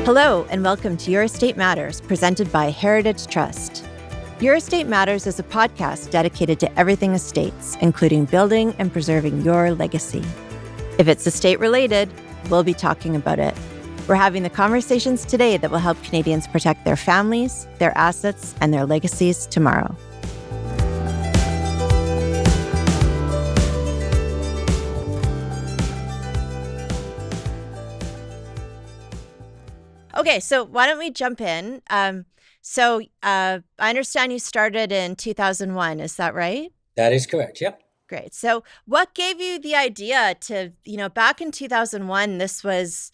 Hello, and welcome to Your Estate Matters, presented by Heritage Trust. Your Estate Matters is a podcast dedicated to everything estates, including building and preserving your legacy. If it's estate-related, we'll be talking about it. We're having the conversations today that will help Canadians protect their families, their assets, and their legacies tomorrow. Okay, so why don't we jump in? I understand you started in 2001. Is that right? That is correct. Yep. Great. So what gave you the idea to, back in 2001, this was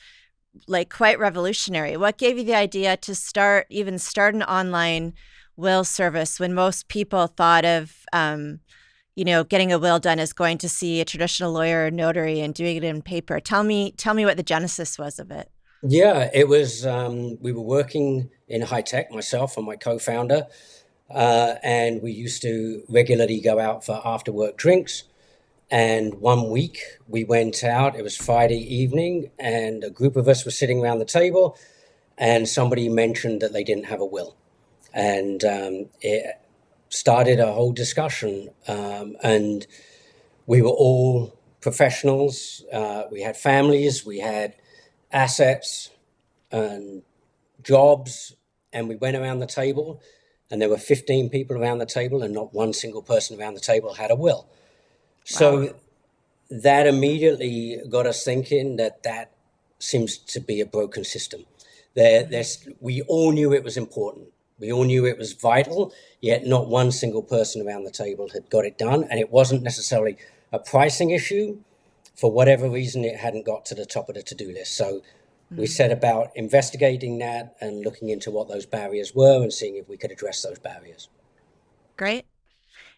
like quite revolutionary. What gave you the idea to start an online will service when most people thought of, getting a will done as going to see a traditional lawyer or notary and doing it in paper? Tell me what the genesis was of it. Yeah, it was, we were working in high tech, myself and my co-founder, and we used to regularly go out for after work drinks. And one week we went out, it was Friday evening, and a group of us were sitting around the table, and somebody mentioned that they didn't have a will. And it started a whole discussion, and we were all professionals. We had families, we had assets and jobs, and we went around the table, and there were 15 people around the table, and not one single person around the table had a will. Wow. So that immediately got us thinking that seems to be a broken system. We all knew it was important. We all knew it was vital, yet not one single person around the table had got it done, and it wasn't necessarily a pricing issue. For whatever reason, it hadn't got to the top of the to-do list. So we set about investigating that and looking into what those barriers were and seeing if we could address those barriers. Great.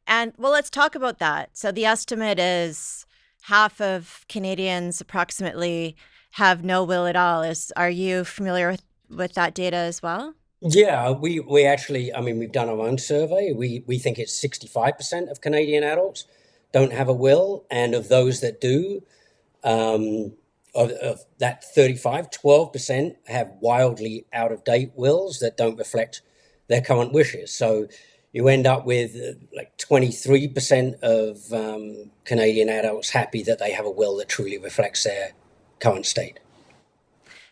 And well, let's talk about that. So the estimate is half of Canadians approximately have no will at all. Are you familiar with that data as well? Yeah, we actually, we've done our own survey. We think it's 65% of Canadian adults don't have a will, and of those that do, of that 12% have wildly out-of-date wills that don't reflect their current wishes. So you end up with 23% of Canadian adults happy that they have a will that truly reflects their current state.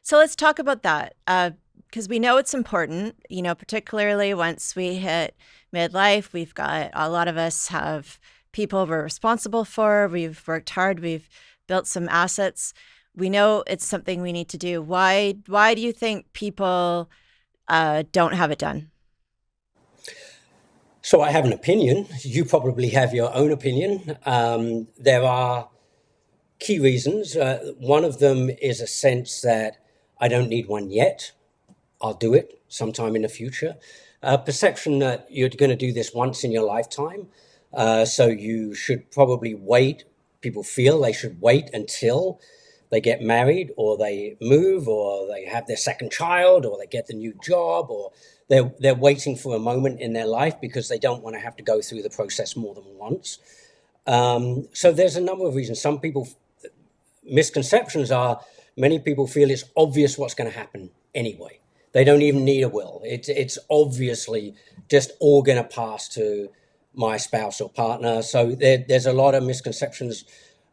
So let's talk about that, because we know it's important, particularly once we hit midlife. We've got, a lot of us have people we're responsible for. We've worked hard. We've built some assets. We know it's something we need to do. Why do you think people don't have it done? So I have an opinion. You probably have your own opinion. There are key reasons. One of them is a sense that I don't need one yet. I'll do it sometime in the future. A perception that you're going to do this once in your lifetime. So you should probably wait. People feel they should wait until they get married or they move or they have their second child or they get the new job, or they're waiting for a moment in their life because they don't want to have to go through the process more than once. So there's a number of reasons. Some people, misconceptions are, many people feel it's obvious what's going to happen anyway. They don't even need a will. It's obviously just all going to pass to my spouse or partner. So there's a lot of misconceptions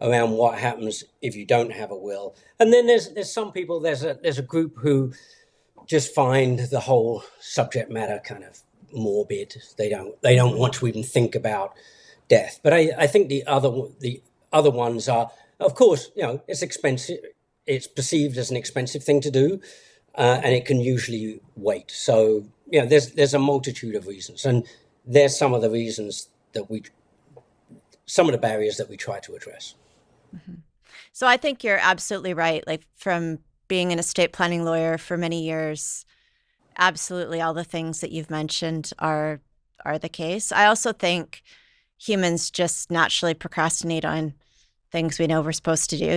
around what happens if you don't have a will. And then there's some people, there's a group who just find the whole subject matter kind of morbid. They don't want to even think about death. But I think the other ones are, of course, it's expensive. It's perceived as an expensive thing to do, and it can usually wait. So there's a multitude of reasons, and there's some of the reasons some of the barriers that we try to address. Mm-hmm. So I think you're absolutely right. Like, from being an estate planning lawyer for many years, absolutely all the things that you've mentioned are the case. I also think humans just naturally procrastinate on things we know we're supposed to do.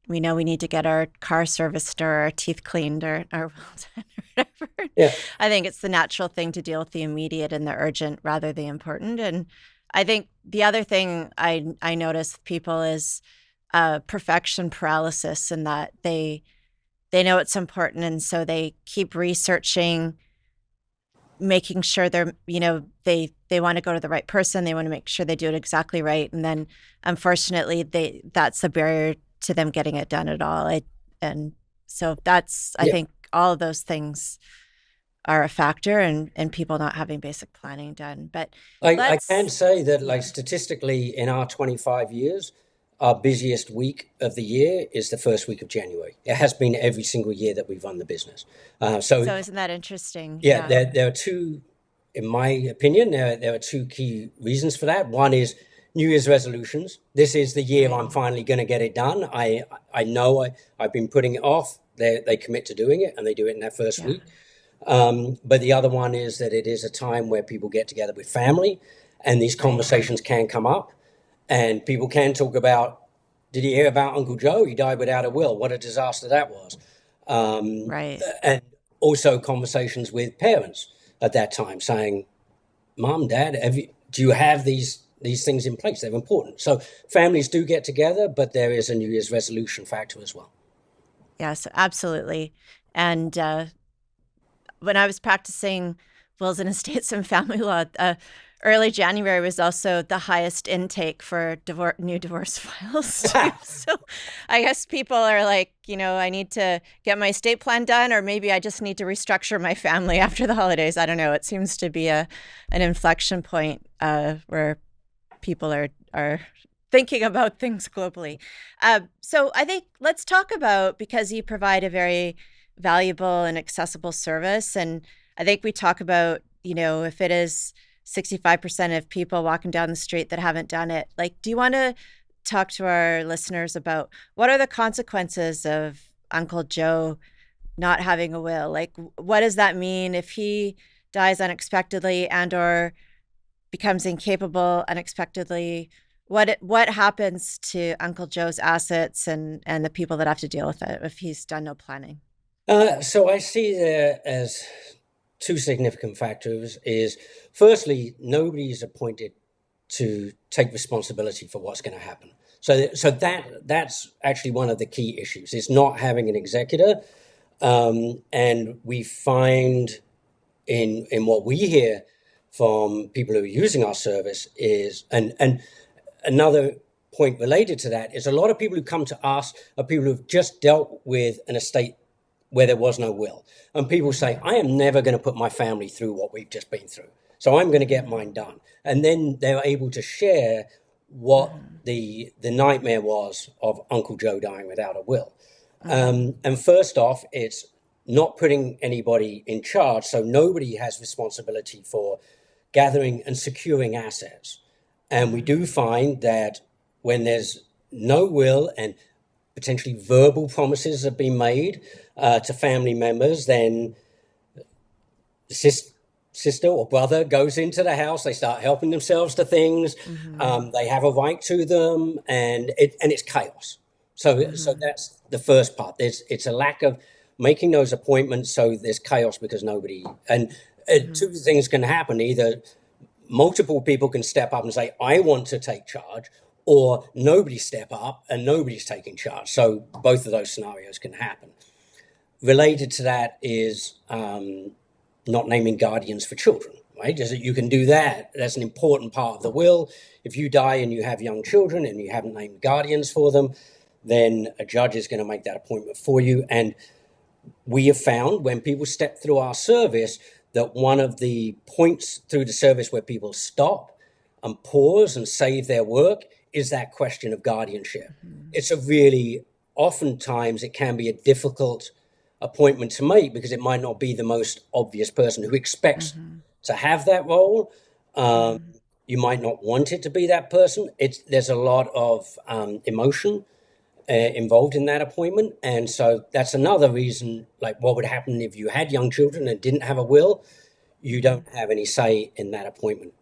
We know we need to get our car serviced or our teeth cleaned or well done or whatever. Yeah. I think it's the natural thing to deal with the immediate and the urgent rather than the important. And I think the other thing I notice with people is perfection paralysis, in that they they know it's important, and so they keep researching, making sure they're, they want to go to the right person, they want to make sure they do it exactly right, and then unfortunately that's the barrier to them getting it done at all. And so that's, I Yeah, think all of those things are a factor, and people not having basic planning done. But I can let's say that, like, yeah. statistically, in our 25 years, our busiest week of the year is the first week of January. It has been every single year that we've run the business. So So isn't that interesting? yeah, Yeah. there are two, in my opinion, there are two key reasons for that. One is New Year's resolutions. This is the year Right. I'm finally going to get it done. I know I've been putting it off. They commit to doing it, and they do it in that first Yeah. week. But the other one is that it is a time where people get together with family, and these Right. conversations can come up, and people can talk about, did you hear about Uncle Joe? He died without a will. What a disaster that was. Right. And also conversations with parents at that time saying, Mom, Dad, do you have these things in place? They're important. So families do get together, but there is a New Year's resolution factor as well. Yes, absolutely. And when I was practicing wills and estates and family law, early January was also the highest intake for new divorce files too. So I guess people are like, I need to get my estate plan done, or maybe I just need to restructure my family after the holidays. I don't know. It seems to be an inflection point where people are thinking about things globally. So I think let's talk about, because you provide a very valuable and accessible service. And I think we talk about, if it is 65% of people walking down the street that haven't done it, like, do you want to talk to our listeners about what are the consequences of Uncle Joe not having a will? Like, what does that mean if he dies unexpectedly and or becomes incapable unexpectedly? What happens to Uncle Joe's assets and the people that have to deal with it if he's done no planning? So I see there as two significant factors. Is firstly, nobody is appointed to take responsibility for what's going to happen. So that's actually one of the key issues, is not having an executor. And we find in what we hear from people who are using our service is, and another point related to that is, a lot of people who come to us are people who've just dealt with an estate where there was no will. And people say, I am never going to put my family through what we've just been through. So I'm going to get mine done. And then they're able to share what the nightmare was of Uncle Joe dying without a will. And first off, it's not putting anybody in charge. So nobody has responsibility for gathering and securing assets. And we do find that when there's no will and potentially verbal promises have been made to family members, then the sister or brother goes into the house. They start helping themselves to things. They have a right to them, and it's chaos. So that's the first part. It's a lack of making those appointments. So there's chaos because nobody. And two things can happen: either multiple people can step up and say, I want to take charge, or nobody step up and nobody's taking charge. So both of those scenarios can happen. Related to that is not naming guardians for children, right? You can do that. That's an important part of the will. If you die and you have young children and you haven't named guardians for them, then a judge is going to make that appointment for you. And we have found, when people step through our service, that one of the points through the service where people stop and pause and save their work is that question of guardianship. It's a really, oftentimes it can be a difficult appointment to make, because it might not be the most obvious person who expects to have that role. You might not want it to be that person. There's a lot of emotion involved in that appointment. And so that's another reason, like, what would happen if you had young children and didn't have a will? You don't have any say in that appointment.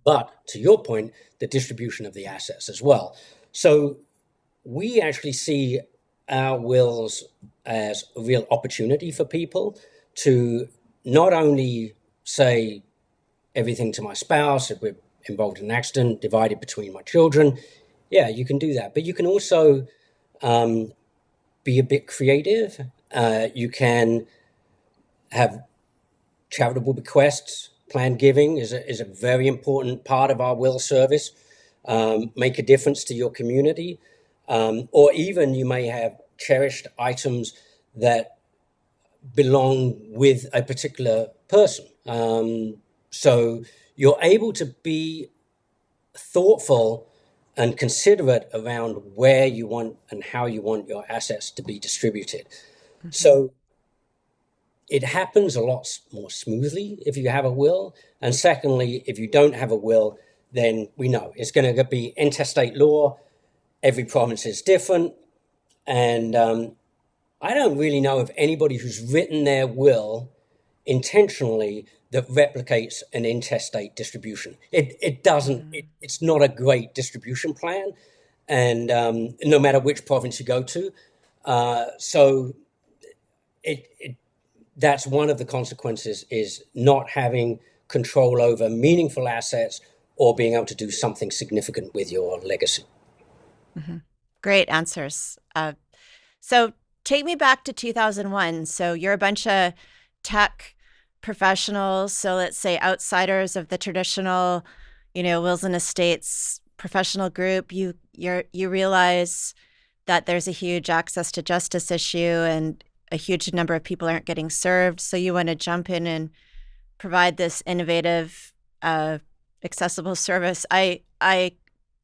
But to your point, the distribution of the assets as well. So we actually see our wills as a real opportunity for people to not only say everything to my spouse, if we're involved in an accident, divided between my children. Yeah, you can do that. But you can also be a bit creative. You can have charitable bequests. Planned giving is a very important part of our will service. Make a difference to your community. Or even you may have cherished items that belong with a particular person. So you're able to be thoughtful and considerate around where you want and how you want your assets to be distributed. Mm-hmm. So it happens a lot more smoothly if you have a will. And secondly, if you don't have a will, then we know it's going to be intestate law. Every province is different. And I don't really know of anybody who's written their will intentionally that replicates an intestate distribution. It doesn't, it's not a great distribution plan. And no matter which province you go to. So it that's one of the consequences, is not having control over meaningful assets or being able to do something significant with your legacy. Mm-hmm. Great answers. So take me back to 2001. So you're a bunch of tech professionals. So let's say outsiders of the traditional, wills and estates professional group. You realize that there's a huge access to justice issue and a huge number of people aren't getting served. So you want to jump in and provide this innovative, accessible service. I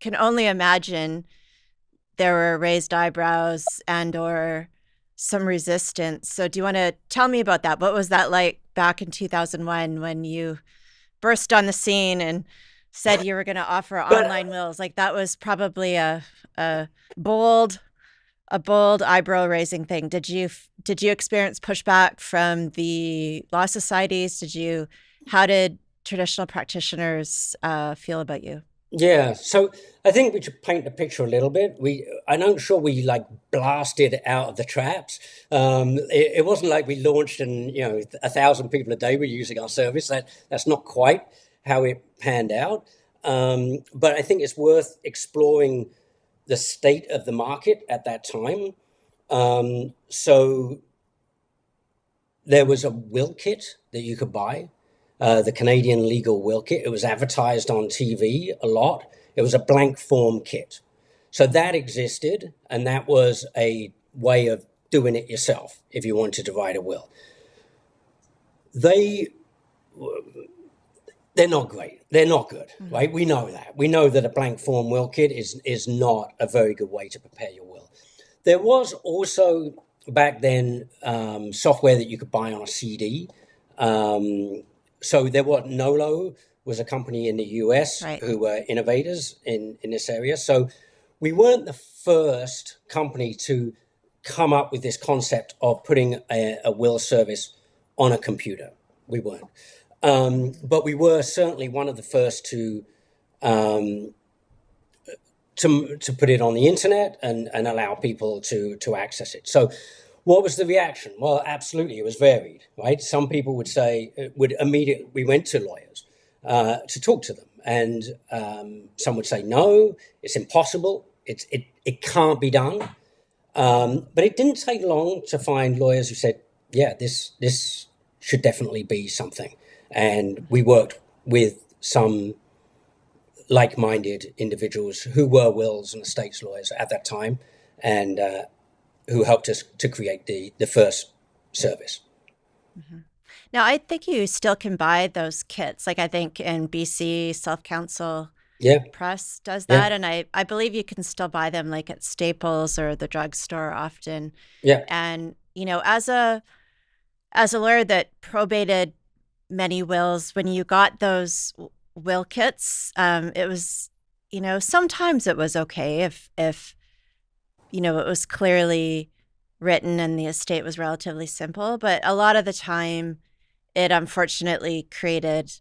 can only imagine there were raised eyebrows and or some resistance. So do you want to tell me about that? What was that like back in 2001 when you burst on the scene and said you were going to offer But online wills? Like that was probably a bold eyebrow raising thing. Did you experience pushback from the law societies? How did traditional practitioners feel about you? yeah, so I think we should paint the picture a little bit. I'm not sure we like blasted out of the traps. It wasn't like we launched and 1,000 people a day were using our service. That's not quite how it panned out. But I think it's worth exploring the state of the market at that time. So there was a will kit that you could buy, the Canadian Legal Will Kit. It was advertised on TV a lot. It was a blank form kit. So that existed, and that was a way of doing it yourself if you wanted to write a will. They they're not great. They're not good, Mm-hmm. right? We know that. We know that a blank form will kit is not a very good way to prepare your will. There was also back then software that you could buy on a CD. So there was Nolo was a company in the US Right. who were innovators in this area. So we weren't the first company to come up with this concept of putting a will service on a computer. We weren't. But we were certainly one of the first um, to put it on the internet and allow people to access it. So what was the reaction? Well, absolutely, it was varied, right? Some people would say, we went to lawyers to talk to them. And some would say, no, it's impossible. It can't be done. But it didn't take long to find lawyers who said, yeah, this should definitely be something. And we worked with some like-minded individuals who were wills and estates lawyers at that time, and who helped us to create the first service. Mm-hmm. Now, I think you still can buy those kits. Like I think in BC, Self Counsel Yeah, Press does yeah, that. And I believe you can still buy them like at Staples or the drugstore often. yeah. And, as a lawyer that probated many wills, when you got those will kits, it was, sometimes it was okay if it was clearly written and the estate was relatively simple. But a lot of the time, it unfortunately created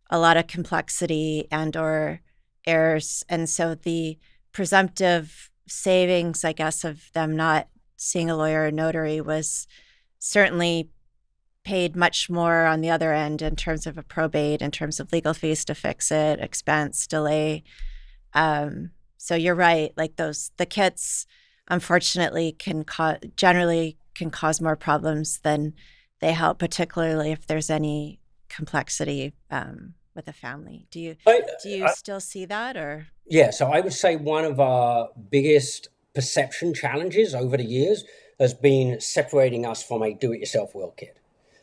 a lot of complexity and or errors. And so the presumptive savings, I guess, of them not seeing a lawyer or notary was certainly paid much more on the other end in terms of a probate, in terms of legal fees to fix it, expense, delay. So you're right. Like the kits, unfortunately generally can cause more problems than they help, particularly if there's any complexity with a family. I, do you I, still see that, or yeah, so I would say one of our biggest perception challenges over the years has been separating us from a do-it-yourself will kit.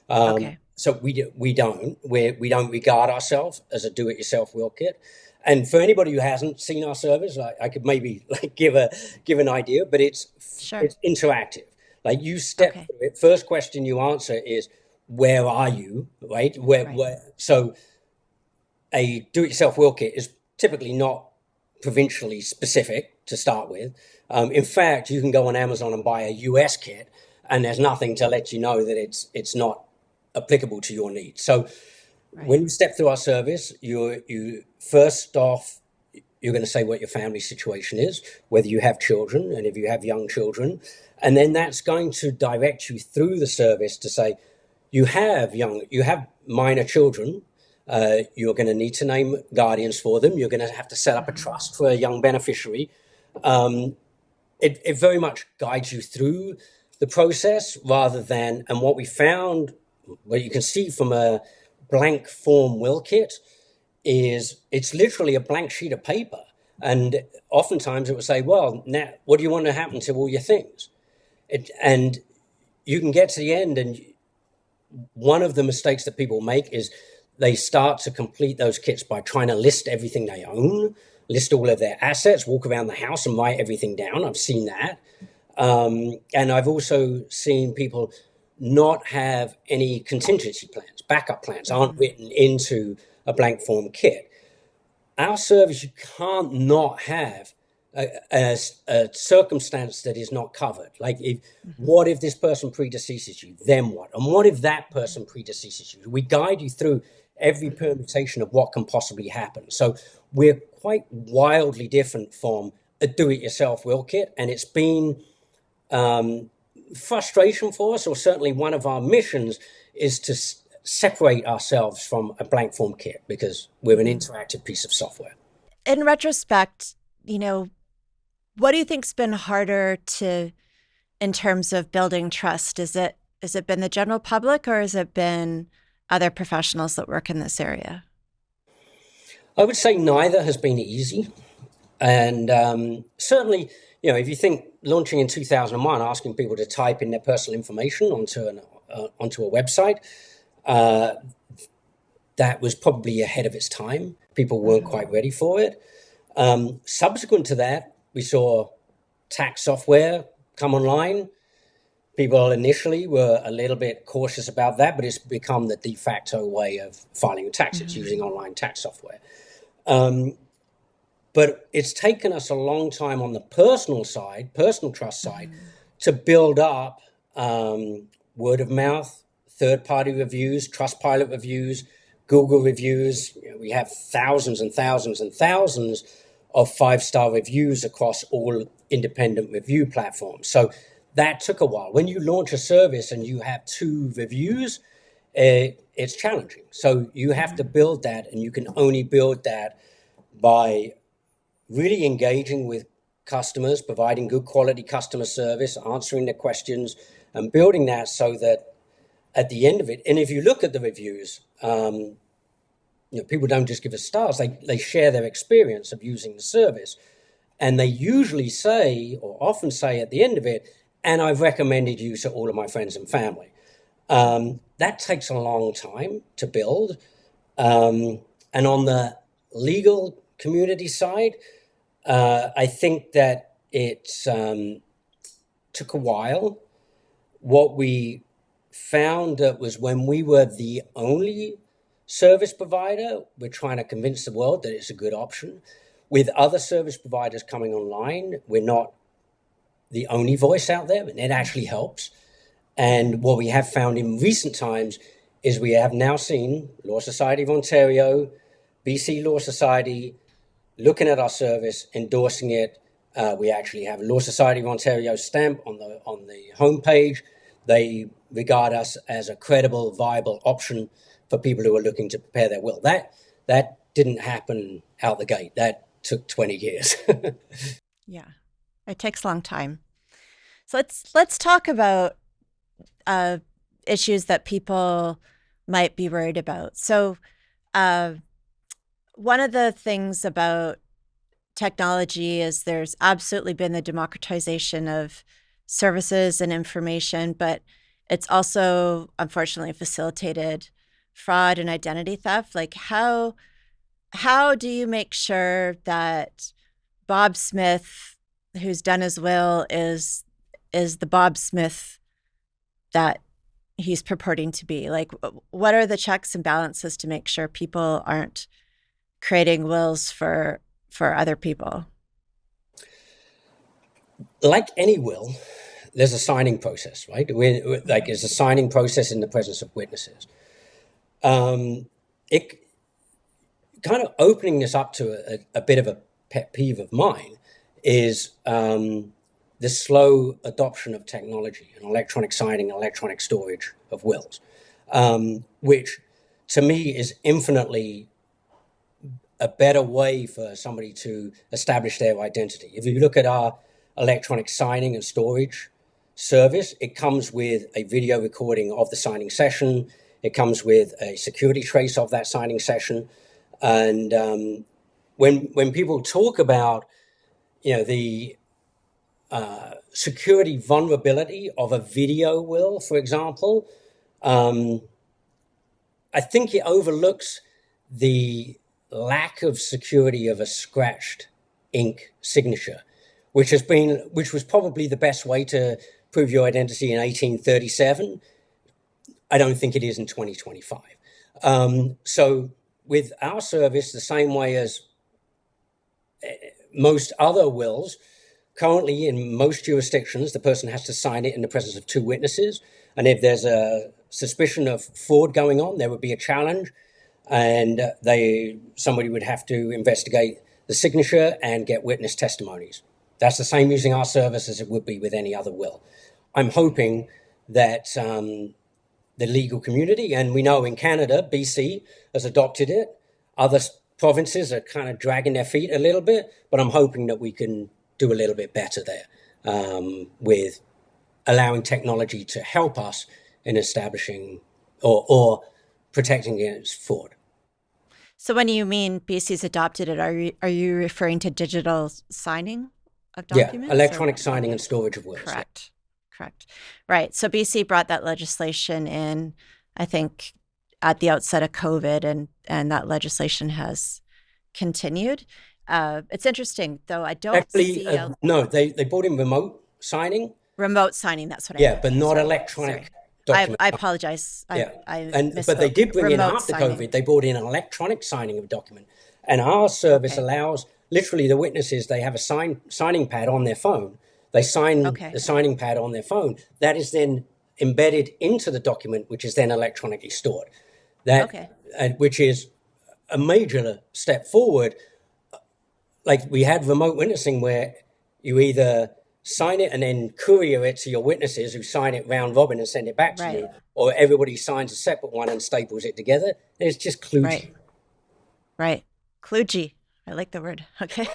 okay, So we don't regard ourselves as a do-it-yourself will kit. And for anybody who hasn't seen our service, I could maybe like give an idea, but sure, it's interactive. Like you step okay, through it. First question you answer is, "Where are you?" Right? right, Where? So a do-it-yourself will kit is typically not provincially specific to start with. In fact, you can go on Amazon and buy a US kit, and there's nothing to let you know that it's not applicable to your needs. So right, when you step through our service, you first off you're going to say what your family situation is, whether you have children, and if you have young children, and then that's going to direct you through the service to say you have minor children. You're going to need to name guardians for them. You're going to have to set up a hmm, trust for a young beneficiary. It very much guides you through the process rather than, and what we found, what you can see from a blank form will kit is it's literally a blank sheet of paper. And oftentimes it will say, well, now, what do you want to happen to all your things? And you can get to the end, and one of the mistakes that people make is they start to complete those kits by trying to list everything they own, list all of their assets, walk around the house and write everything down. I've seen that. And I've also seen people not have any contingency plans, backup plans aren't hmm, written into a blank form kit. Our service, you can't not have a circumstance that is not covered. Like, hmm, what if this person predeceases you? Then what? And what if that person predeceases you? We guide you through every hmm, permutation of what can possibly happen. So we're quite wildly different from a do-it-yourself will kit, and it's been frustration for us, or certainly one of our missions, is to separate ourselves from a blank form kit because we're an hmm. interactive piece of software. In retrospect, you know, what do you think's been harder to in terms of building trust? Is it been the general public, or has it been other professionals that work in this area? I would say neither has been easy. And certainly, if you think launching in 2001, asking people to type in their personal information onto a website, uh, that was probably ahead of its time. People weren't Hmm, quite ready for it. Subsequent to that, we saw tax software come online. People initially were a little bit cautious about that, but it's become the de facto way of filing your taxes hmm, using online tax software. But it's taken us a long time on the personal side, personal trust side, hmm, to build up word of mouth, third party reviews, Trustpilot reviews, Google reviews. We have thousands and thousands and thousands of 5-star reviews across all independent review platforms. So that took a while. When you launch a service and you have 2 reviews, it's challenging. So you have to hmm. build that, and you can only build that by really engaging with customers, providing good quality customer service, answering their questions, and building that so that at the end of it, and if you look at the reviews, people don't just give us stars; they share their experience of using the service, and they usually say, or often say at the end of it, "And I've recommended you to all of my friends and family." That takes a long time to build, and on the legal community side, I think that it took a while. What we found that was when we were the only service provider, we're trying to convince the world that it's a good option. With other service providers coming online, we're not the only voice out there, and it actually helps. And what we have found in recent times is we have now seen Law Society of Ontario, BC Law Society, looking at our service, endorsing it. We actually have Law Society of Ontario stamp on the homepage. They regard us as a credible, viable option for people who are looking to prepare their will. That didn't happen out the gate. That took 20 years. Yeah, it takes a long time. So let's talk about uh, issues that people might be worried about. So uh, one of the things about technology is there's absolutely been the democratization of services and information, but it's also unfortunately facilitated fraud and identity theft. Like how do you make sure that Bob Smith, who's done his will, is the Bob Smith that he's purporting to be? Like, what are the checks and balances to make sure people aren't creating wills for other people? Like any will, there's a signing process, right? Like, there's a signing process in the presence of witnesses. It kind of opening this up to a bit of a pet peeve of mine is the slow adoption of technology and electronic signing, electronic storage of wills, which to me is infinitely a better way for somebody to establish their identity. If you look at our electronic signing and storage service, it comes with a video recording of the signing session. It comes with a security trace of that signing session. And when people talk about, the security vulnerability of a video will, for example, I think it overlooks the lack of security of a scratched ink signature, which was probably the best way to prove your identity in 1837. I don't think it is in 2025. So with our service, the same way as most other wills, currently in most jurisdictions, the person has to sign it in the presence of two witnesses. And if there's a suspicion of fraud going on, there would be a challenge, and somebody would have to investigate the signature and get witness testimonies. That's the same using our service as it would be with any other will. I'm hoping that the legal community, and we know in Canada, BC has adopted it. Other provinces are kind of dragging their feet a little bit, but I'm hoping that we can do a little bit better there with allowing technology to help us in establishing or protecting against fraud. So when you mean BC's adopted it, are you referring to digital signing of Yeah, documents or electronic signing okay, and storage of wills. Yeah. correct. Correct. Right. So BC brought that legislation in, I think, at the outset of COVID, and that legislation has continued. It's interesting, though. I don't Actually, see a no, they brought in remote signing. remote signing. That's what I Yeah, meant. but not Sorry. Sorry. electronic I, document. I apologize. Yeah, I but they misspoke. did bring in Remote after signing. COVID. They brought in electronic signing of a document, and our service Okay. allows literally the witnesses. They have a signing pad on their phone. They sign Okay. the signing pad on their phone. That is then embedded into the document, which is then electronically stored. Okay. Which is a major step forward. Like, we had remote witnessing where you either sign it and then courier it to your witnesses who sign it round robin and send it back to Right. you, or everybody signs a separate one and staples it together. It's just Right. kludgy. Right. Kludgy. I like the word. Okay.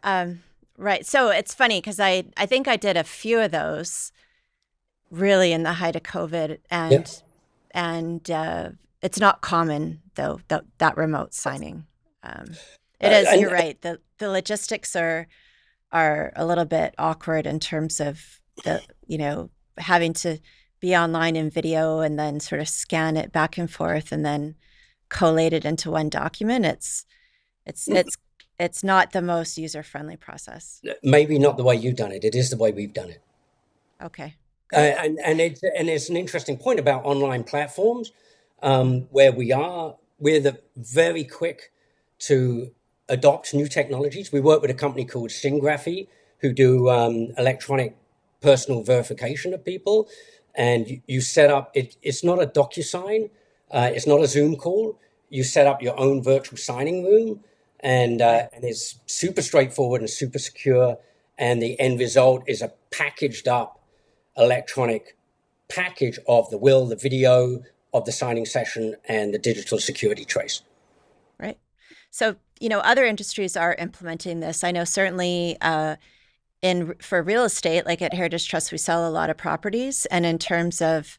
um, right. So it's funny because I think I did a few of those really in the height of COVID, Yeah. and it's not common though that remote signing. It is. And You're right. The logistics are a little bit awkward in terms of the having to be online in video and then sort of scan it back and forth and then collate it into one document. It's it's it's not the most user friendly process. maybe not the way you've done it. It is the way we've done it. Okay, great. And it's an interesting point about online platforms, where we're the very quick to adopt new technologies. We work with a company called Syngraphy who do electronic personal verification of people, and you set up it. It's not a DocuSign, it's not a Zoom call. You set up your own virtual signing room, Right, and it's super straightforward and super secure. And the end result is a packaged up electronic package of the will, the video of the signing session, and the digital security trace. right. So other industries are implementing this. I know certainly in for real estate, like at Heritage Trust, we sell a lot of properties, and in terms of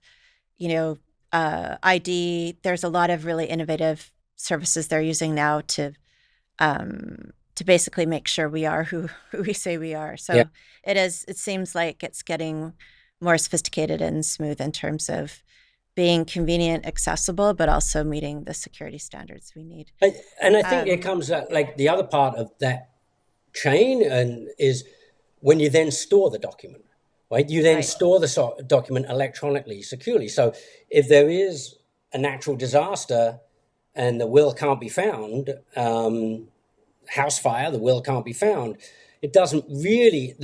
you know ID, there's a lot of really innovative services they're using now to basically make sure we are who we say we are. Yeah. So it seems like it's getting more sophisticated and smooth in terms of being convenient, accessible, but also meeting the security standards we need. And I think it Um, comes like the other part of that chain and is when you then store the document, right? You then right, store the document electronically, securely. So if there is a natural disaster and the will can't be found, house fire, the will can't be found, it doesn't really,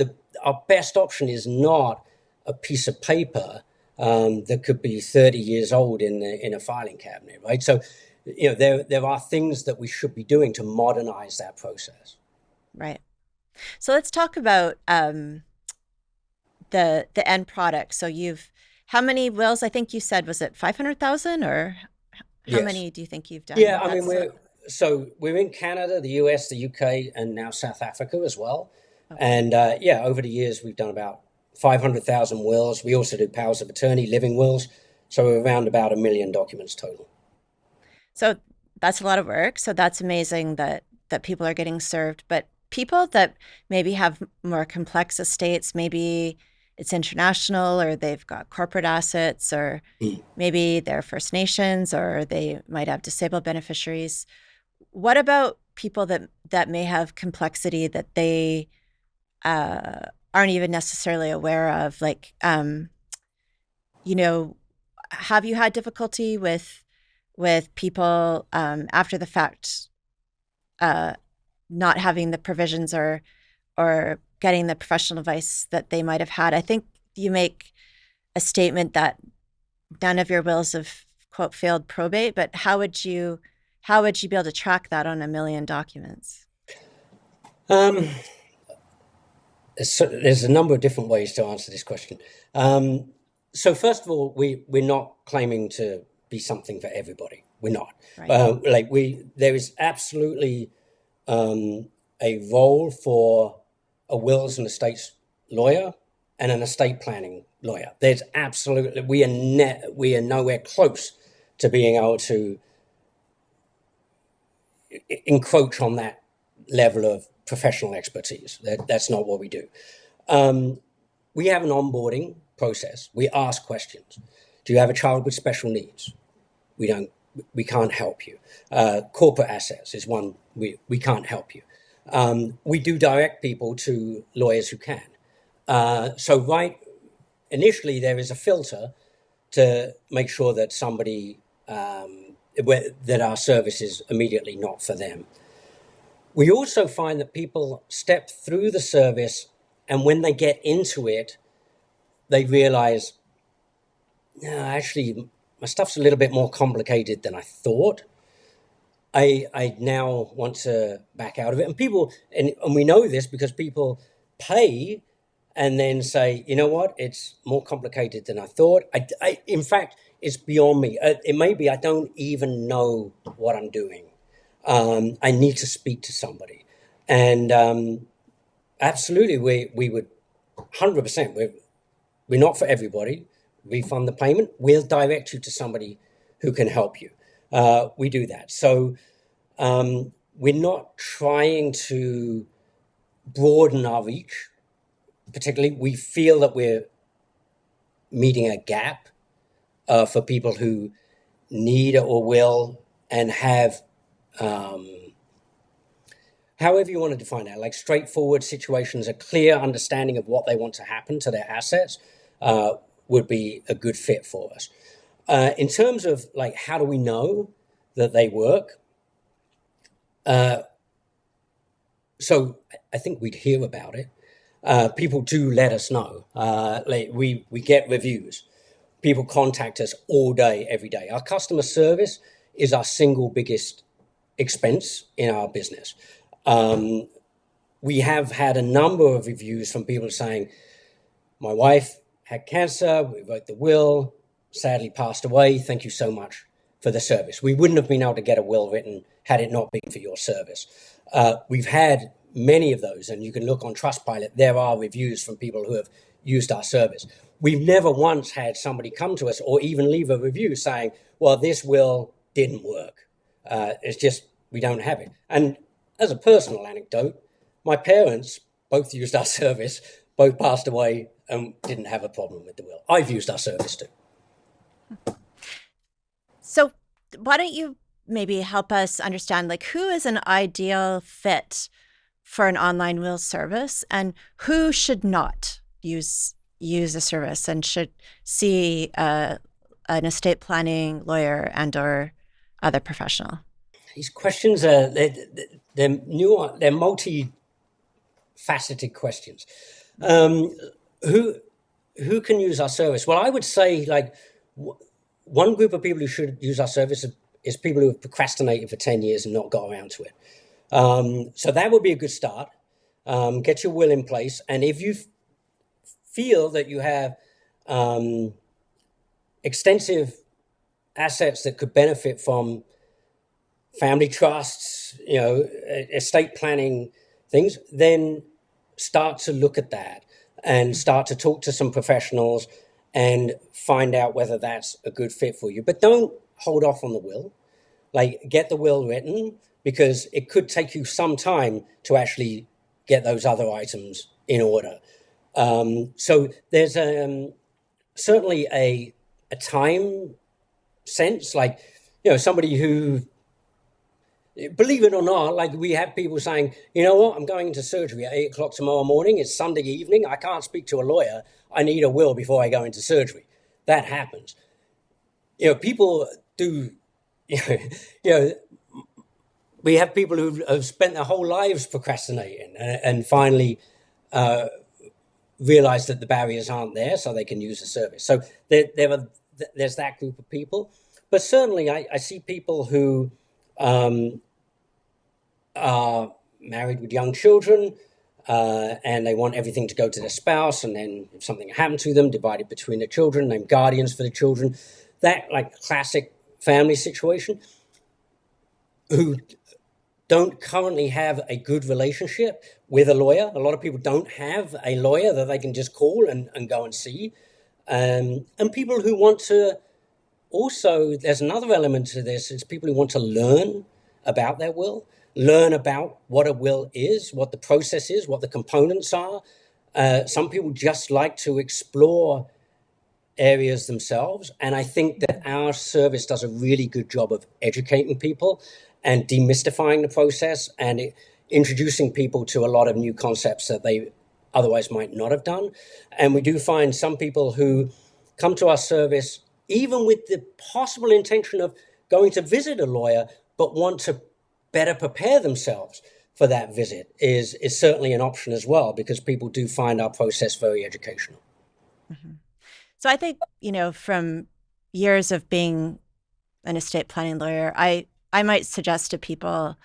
our best option is not a piece of paper that could be 30 years old in a filing cabinet, right? So, there are things that we should be doing to modernize that process. right. So let's talk about the end product. So how many wills? I think you said, was it 500,000, or how Yes. many do you think you've Yeah, done? I mean, we're in Canada, the US, the UK, and now South Africa as well. Okay. And over the years, we've done about 500,000 wills. We also do powers of attorney, living wills. So we're around about 1 million documents total. So that's a lot of work. So that's amazing that people are getting served. But people that maybe have more complex estates, maybe it's international, or they've got corporate assets, or Mm. maybe they're First Nations, or they might have disabled beneficiaries. What about people that may have complexity that they aren't even necessarily aware of? Like, you know, have you had difficulty with people after the fact uh, not having the provisions or getting the professional advice that they might have had? I think you make a statement that none of your wills have quote failed probate, but how would you be able to track that on 1 million documents? Um, so there's a number of different ways to answer this question. So first of all, we're not claiming to be something for everybody. We're not. Right. There is absolutely a role for a wills and estates lawyer and an estate planning lawyer. There's absolutely we are nowhere close to being able to encroach on that level of professional expertise. That's not what we do. We have an onboarding process. We ask questions. Do you have a child with special needs? We can't help you. Corporate assets is one we can't help you. We do direct people to lawyers who can. So right initially there is a filter to make sure that somebody that our service is immediately not for them. We also find that people step through the service, and when they get into it, they realize, no, actually, my stuff's a little bit more complicated than I thought. I now want to back out of it. And we know this because people pay and then say, you know what, it's more complicated than I thought. In fact, it's beyond me. It may be I don't even know what I'm doing. I need to speak to somebody. And absolutely, we would 100%. We're not for everybody. Refund the payment. We'll direct you to somebody who can help you. We do that. So we're not trying to broaden our reach. Particularly, we feel that we're meeting a gap for people who need or will and have, however you want to define that, like straightforward situations, a clear understanding of what they want to happen to their assets would be a good fit for us. In terms of like, how do we know that they work? So I think we'd hear about it. People do let us know. We get reviews. People contact us all day, every day. Our customer service is our single biggest expense in our business. We have had a number of reviews from people saying, my wife had cancer, we wrote the will, sadly passed away. Thank you so much for the service. We wouldn't have been able to get a will written had it not been for your service. We've had many of those, and you can look on Trustpilot, there are reviews from people who have used our service. We've never once had somebody come to us or even leave a review saying, well, this will didn't work. It's just, we don't have it. And as a personal anecdote, my parents both used our service, both passed away and didn't have a problem with the will. I've used our service too. So why don't you maybe help us understand, like, who is an ideal fit for an online will service and who should not use a service and should see an estate planning lawyer and or other professional? These questions are they're nuanced, they're multi-faceted questions. Who can use our service? Well, I would say like one group of people who should use our service is people who have procrastinated for 10 years and not got around to it. So that would be a good start. Get your will in place. And if you feel that you have extensive assets that could benefit from family trusts, estate planning things, then start to look at that and start to talk to some professionals and find out whether that's a good fit for you. But don't hold off on the will. Like, get the will written, because it could take you some time to actually get those other items in order. So there's certainly a time sense, like, somebody who, believe it or not, like, we have people saying, you know what, I'm going into surgery at 8 o'clock tomorrow morning. It's Sunday evening. I can't speak to a lawyer. I need a will before I go into surgery. That happens. People do, we have people who have spent their whole lives procrastinating and finally realize that the barriers aren't there, so they can use the service. So there's that group of people. But certainly I see people who are married with young children, and they want everything to go to their spouse, and then if something happened to them, divided between the children, named guardians for the children. That, like, classic family situation, who don't currently have a good relationship with a lawyer. A lot of people don't have a lawyer that they can just call and go and see. And people who want to also, there's another element to this, is people who want to learn about their will, learn about what a will is, what the process is, what the components are. Some people just like to explore areas themselves. And I think that our service does a really good job of educating people and demystifying the process and introducing people to a lot of new concepts that they otherwise might not have done. And we do find some people who come to our service even with the possible intention of going to visit a lawyer, but want to better prepare themselves for that visit is certainly an option as well, because people do find our process very educational. Mm-hmm. So I think, from years of being an estate planning lawyer, I might suggest to people,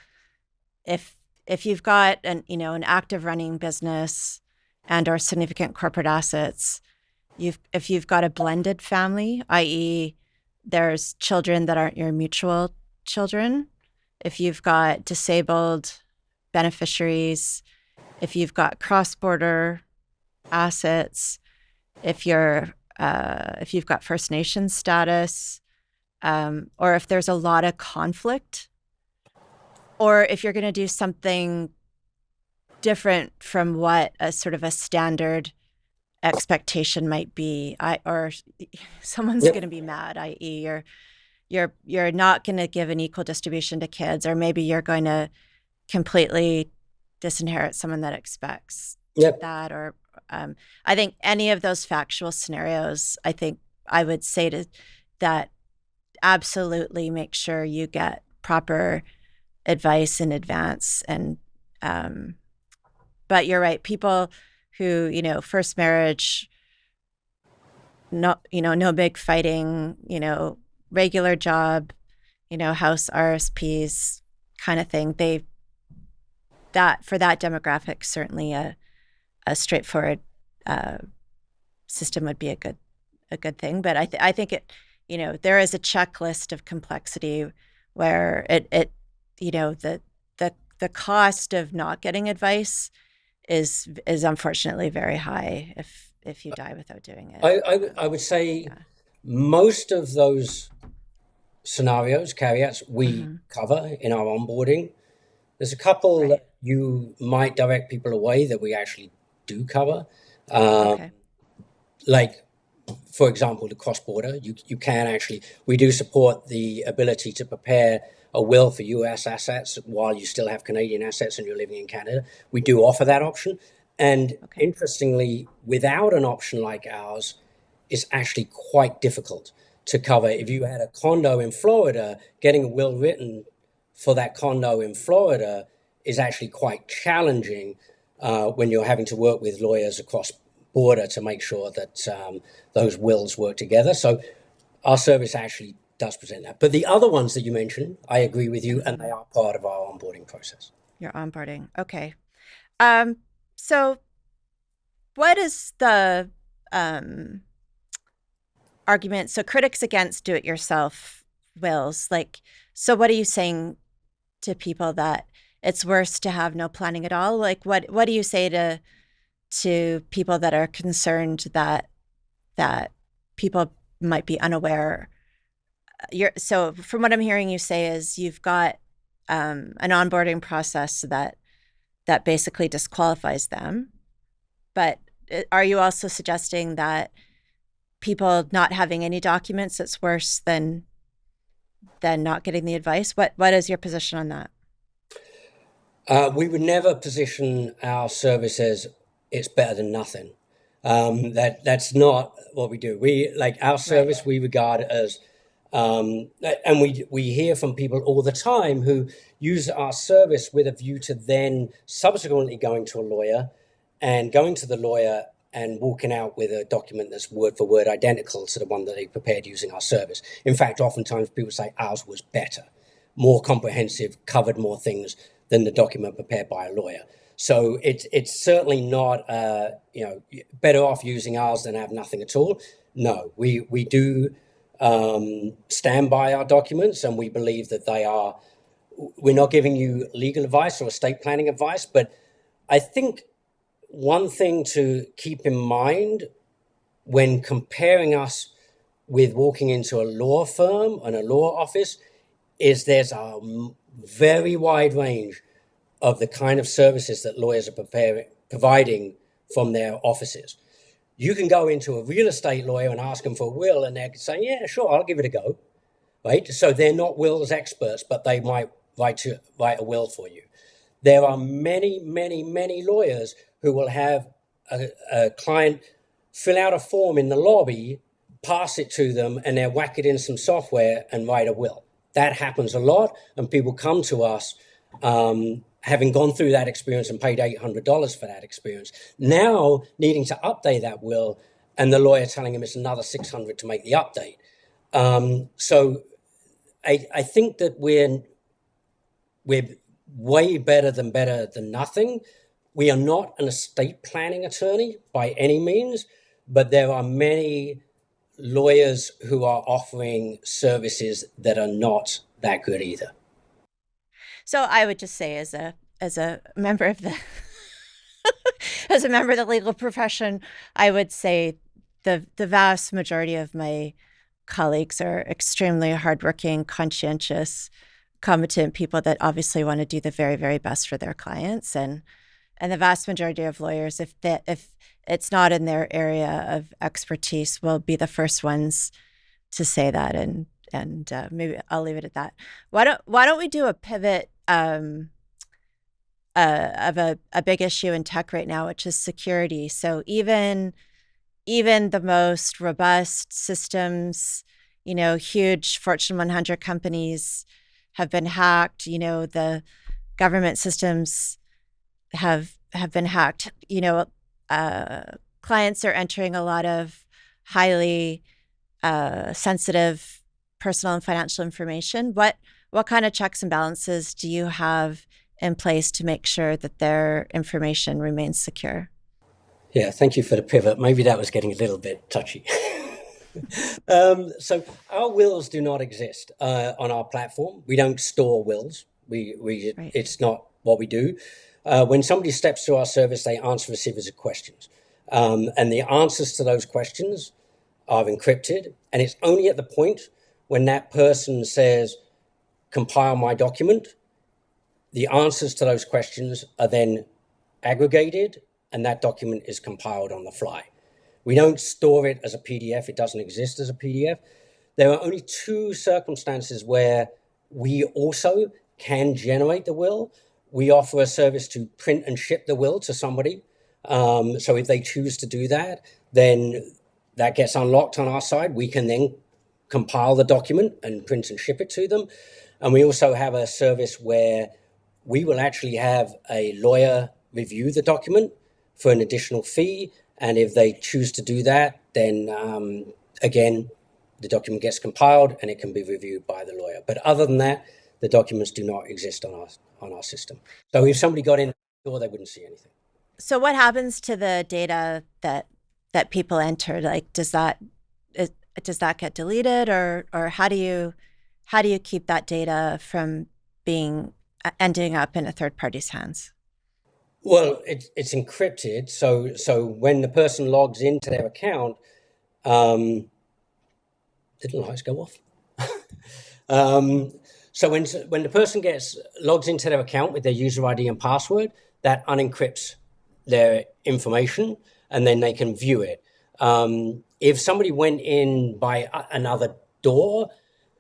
if you've got an active running business and or significant corporate assets, if you've got a blended family, i.e. there's children that aren't your mutual children, if you've got disabled beneficiaries, if you've got cross-border assets, if you've got First Nations status, or if there's a lot of conflict, or if you're going to do something different from what a sort of a standard expectation might be, or someone's going to be mad, i.e. you're not going to give an equal distribution to kids, or maybe you're going to completely disinherit someone that expects that, or I think any of those factual scenarios, I think I would say to that, absolutely make sure you get proper advice in advance. And but you're right, people who, first marriage, no big fighting, regular job, house RSPs kind of thing, for that demographic, certainly a straightforward system would be a good thing. But I think it, there is a checklist of complexity where the the cost of not getting advice is unfortunately very high if you die without doing it. I would say Yeah. most of those scenarios, caveats, we Mm-hmm. cover in our onboarding. There's a couple Right. that you might direct people away that we actually do cover. Um, Okay. like, for example, the cross border, you can actually, we do support the ability to prepare a will for US assets while you still have Canadian assets and you're living in Canada. We do offer that Okay. option. And Okay. interestingly, without an option like ours, it's actually quite difficult to cover. If you had a condo in Florida, getting a will written for that condo in Florida is actually quite challenging when you're having to work with lawyers across border to make sure that those wills work together. So our service actually does present that. But the other ones that you mentioned, I agree with you, and Mm-hmm. they are part of our onboarding process. You're onboarding. Okay. Um, so what is the um argument? So critics against do-it-yourself wills, like, so what are you saying to people that it's worse to have no planning at all? Like, what do you say to people that are concerned that people might be unaware? You're so from what I'm hearing you say is you've got an onboarding process that basically disqualifies them. But are you also suggesting that people not having any documents it's worse than not getting the advice? What is your position on that? We would never position our service as it's better than nothing. That's not what we do. We like our Right. service. We regard as, and we hear from people all the time who use our service with a view to then subsequently going to a lawyer, and going to the lawyer and walking out with a document that's word for word identical to the one that they prepared using our service. In fact, oftentimes people say ours was better, more comprehensive, covered more things than the document prepared by a lawyer. So it's certainly not better off using ours than have nothing at all. No, we do stand by our documents, and we believe that they are. We're not giving you legal advice or estate planning advice, but I think one thing to keep in mind when comparing us with walking into a law firm and a law office is there's a very wide range of the kind of services that lawyers are providing from their offices. You can go into a real estate lawyer and ask them for a will, and they're saying, yeah, sure, I'll give it a go. Right? So they're not wills experts, but they might write a will for you. There are many, many, many lawyers who will have a client fill out a form in the lobby, pass it to them, and they'll whack it in some software and write a will. That happens a lot, and people come to us having gone through that experience and paid $800 for that experience, now needing to update that will, and the lawyer telling him it's another $600 to make the update. So I think that we're way better than nothing. We are not an estate planning attorney by any means, but there are many lawyers who are offering services that are not that good either. So I would just say as a member of the as a member of the legal profession, I would say the vast majority of my colleagues are extremely hardworking, conscientious, competent people that obviously want to do the very, very best for their clients. And the vast majority of lawyers, if it's not in their area of expertise, will be the first ones to say that. And maybe I'll leave it at that. Why don't we do a pivot of a big issue in tech right now, which is security. So even the most robust systems, huge Fortune 100 companies have been hacked. The government systems have been hacked. Clients are entering a lot of highly sensitive personal and financial information. What kind of checks and balances do you have in place to make sure that their information remains secure? Yeah, thank you for the pivot. Maybe that was getting a little bit touchy. So our wills do not exist on our platform. We don't store wills. We Right. it's not what we do. When somebody steps through our service, they answer a series of questions. And the answers to those questions are encrypted. And it's only at the point when that person says, compile my document, the answers to those questions are then aggregated and that document is compiled on the fly. We don't store it as a PDF. It doesn't exist as a PDF. There are only two circumstances where we also can generate the will. We offer a service to print and ship the will to somebody. So if they choose to do that, then that gets unlocked on our side. We can then compile the document and print and ship it to them. And we also have a service where we will actually have a lawyer review the document for an additional fee. And if they choose to do that, then again, the document gets compiled and it can be reviewed by the lawyer. But other than that, the documents do not exist on our system. So if somebody got in the door, they wouldn't see anything. So what happens to the data that people enter? Like, does that get deleted, or how do you keep that data from being ending up in a third party's hands? Well, it's encrypted. So when the person logs into their account, did the lights go off? So when the person logs into their account with their user ID and password, that unencrypts their information, and then they can view it. If somebody went in by another door,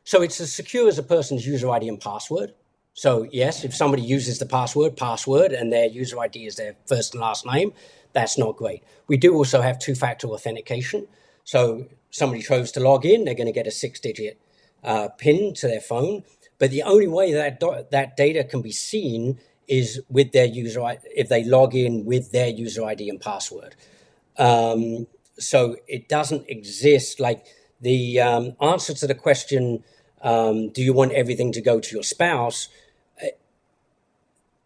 so it's as secure as a person's user ID and password. So yes, if somebody uses the password, and their user ID is their first and last name, that's not great. We do also have two-factor authentication. So somebody chose to log in, they're going to get a 6-digit PIN to their phone. But the only way that data can be seen is with their user ID, if they log in with their user ID and password. So it doesn't exist. Like the answer to the question, do you want everything to go to your spouse,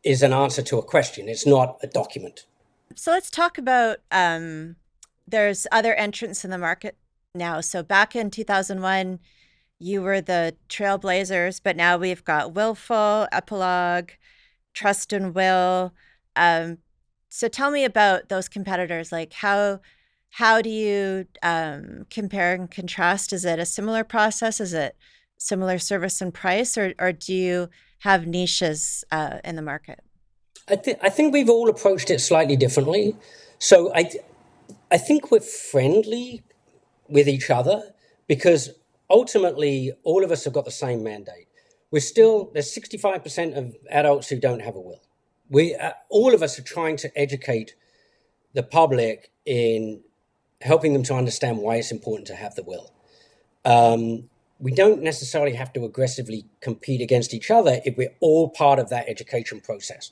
is an answer to a question. It's not a document. So let's talk about there's other entrants in the market now. So back in 2001, you were the trailblazers, but now we've got Willful, Epilogue, Trust and Will. So tell me about those competitors. Like how do you compare and contrast? Is it a similar process? Is it similar service and price, or do you have niches in the market? I think we've all approached it slightly differently. So I think we're friendly with each other because ultimately all of us have got the same mandate. There's 65% of adults who don't have a will. All of us are trying to educate the public in helping them to understand why it's important to have the will. We don't necessarily have to aggressively compete against each other if we're all part of that education process.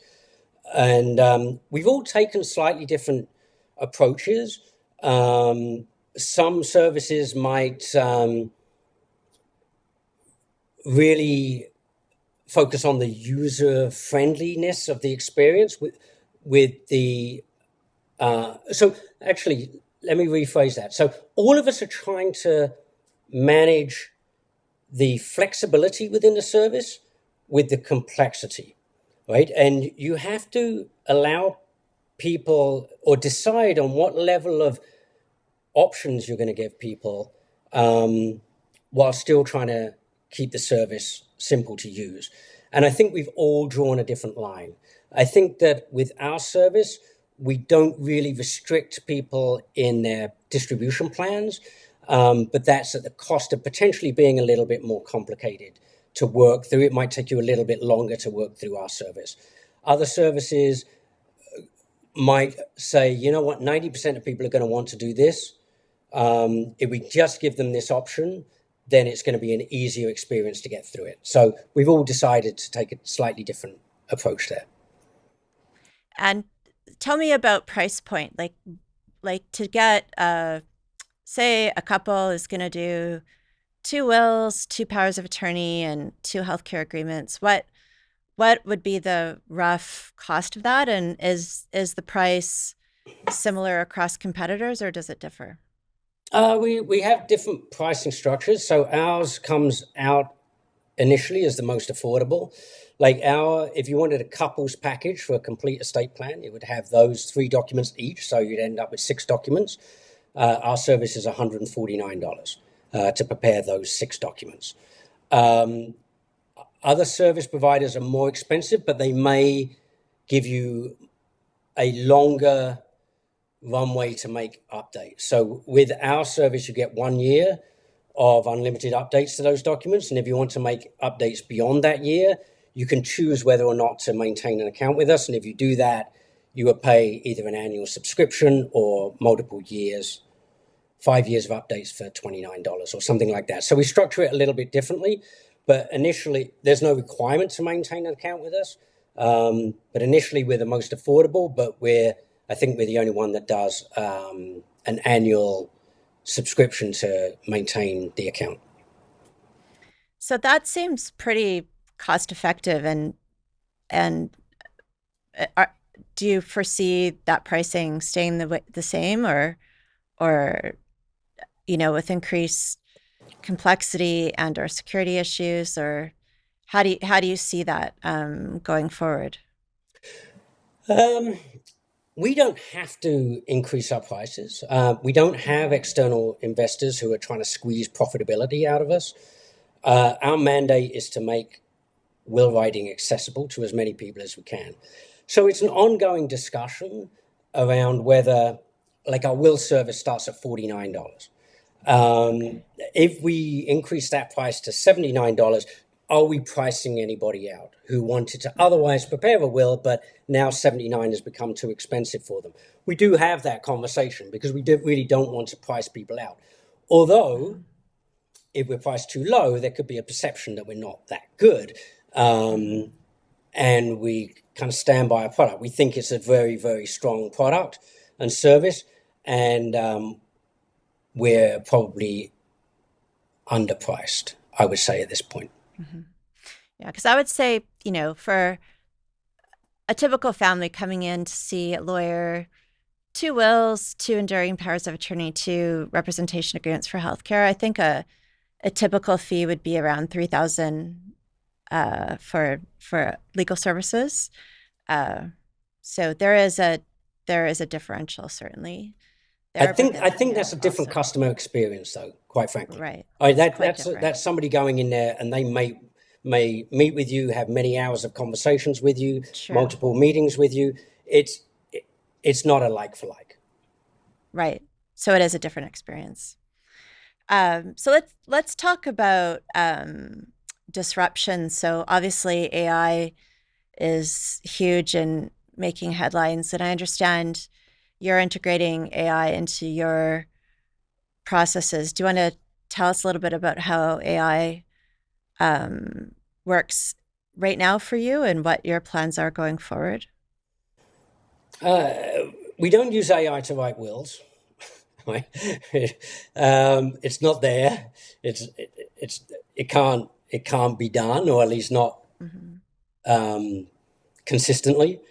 And we've all taken slightly different approaches. Some services might really focus on the user friendliness of the experience with the so actually let me rephrase that. So all of us are trying to manage the flexibility within the service with the complexity, right? And you have to allow people or decide on what level of options you're going to give people while still trying to keep the service simple to use. And I think we've all drawn a different line. I think that with our service, we don't really restrict people in their distribution plans, but that's at the cost of potentially being a little bit more complicated to work through. It might take you a little bit longer to work through our service. Other services might say, you know what, 90% of people are going to want to do this. If we just give them this option, then it's going to be an easier experience to get through it. So we've all decided to take a slightly different approach there. And tell me about price point. Like to get, say a couple is going to do 2 wills, 2 powers of attorney, and 2 healthcare agreements. What would be the rough cost of that? And is the price similar across competitors, or does it differ? We have different pricing structures. So ours comes out initially as the most affordable. Like if you wanted a couples package for a complete estate plan, it would have those 3 documents each, so you'd end up with 6 documents. Our service is $149 to prepare those 6 documents. Other service providers are more expensive, but they may give you a longer runway to make updates. So with our service, you get 1 year of unlimited updates to those documents. And if you want to make updates beyond that year, you can choose whether or not to maintain an account with us. And if you do that, you will pay either an annual subscription or multiple years, 5 years of updates for $29 or something like that. So we structure it a little bit differently. But initially, there's no requirement to maintain an account with us. But initially, we're the most affordable, but I think we're the only one that does an annual subscription to maintain the account. So that seems pretty cost effective, and are, do you foresee that pricing staying the same, or with increased complexity and or security issues, or how do you see that going forward? We don't have to increase our prices. We don't have external investors who are trying to squeeze profitability out of us. Our mandate is to make will writing accessible to as many people as we can. So it's an ongoing discussion around whether, like, our will service starts at $49. If we increase that price to $79, are we pricing anybody out who wanted to otherwise prepare a will, but now $79 has become too expensive for them? We do have that conversation because we really don't want to price people out. Although, if we're priced too low, there could be a perception that we're not that good. And we kind of stand by our product. We think it's a very, very strong product and service, and we're probably underpriced, I would say, at this point. Mm-hmm. Yeah, because I would say, for a typical family coming in to see a lawyer, 2 wills, 2 enduring powers of attorney, 2 representation agreements for healthcare, I think a typical fee would be around $3,000 for legal services. So there is a differential, certainly. I think that's a different customer experience, though. Quite frankly, right? That's somebody going in there, and they may meet with you, have many hours of conversations with you, True. Multiple meetings with you. It's not a like for like. Right. So it is a different experience. So let's talk about disruption. So obviously AI is huge in making headlines, and I understand you're integrating AI into your processes. Do you want to tell us a little bit about how AI works right now for you and what your plans are going forward? We don't use AI to write wills. Right? It's not there. It can't be done, or at least not consistently.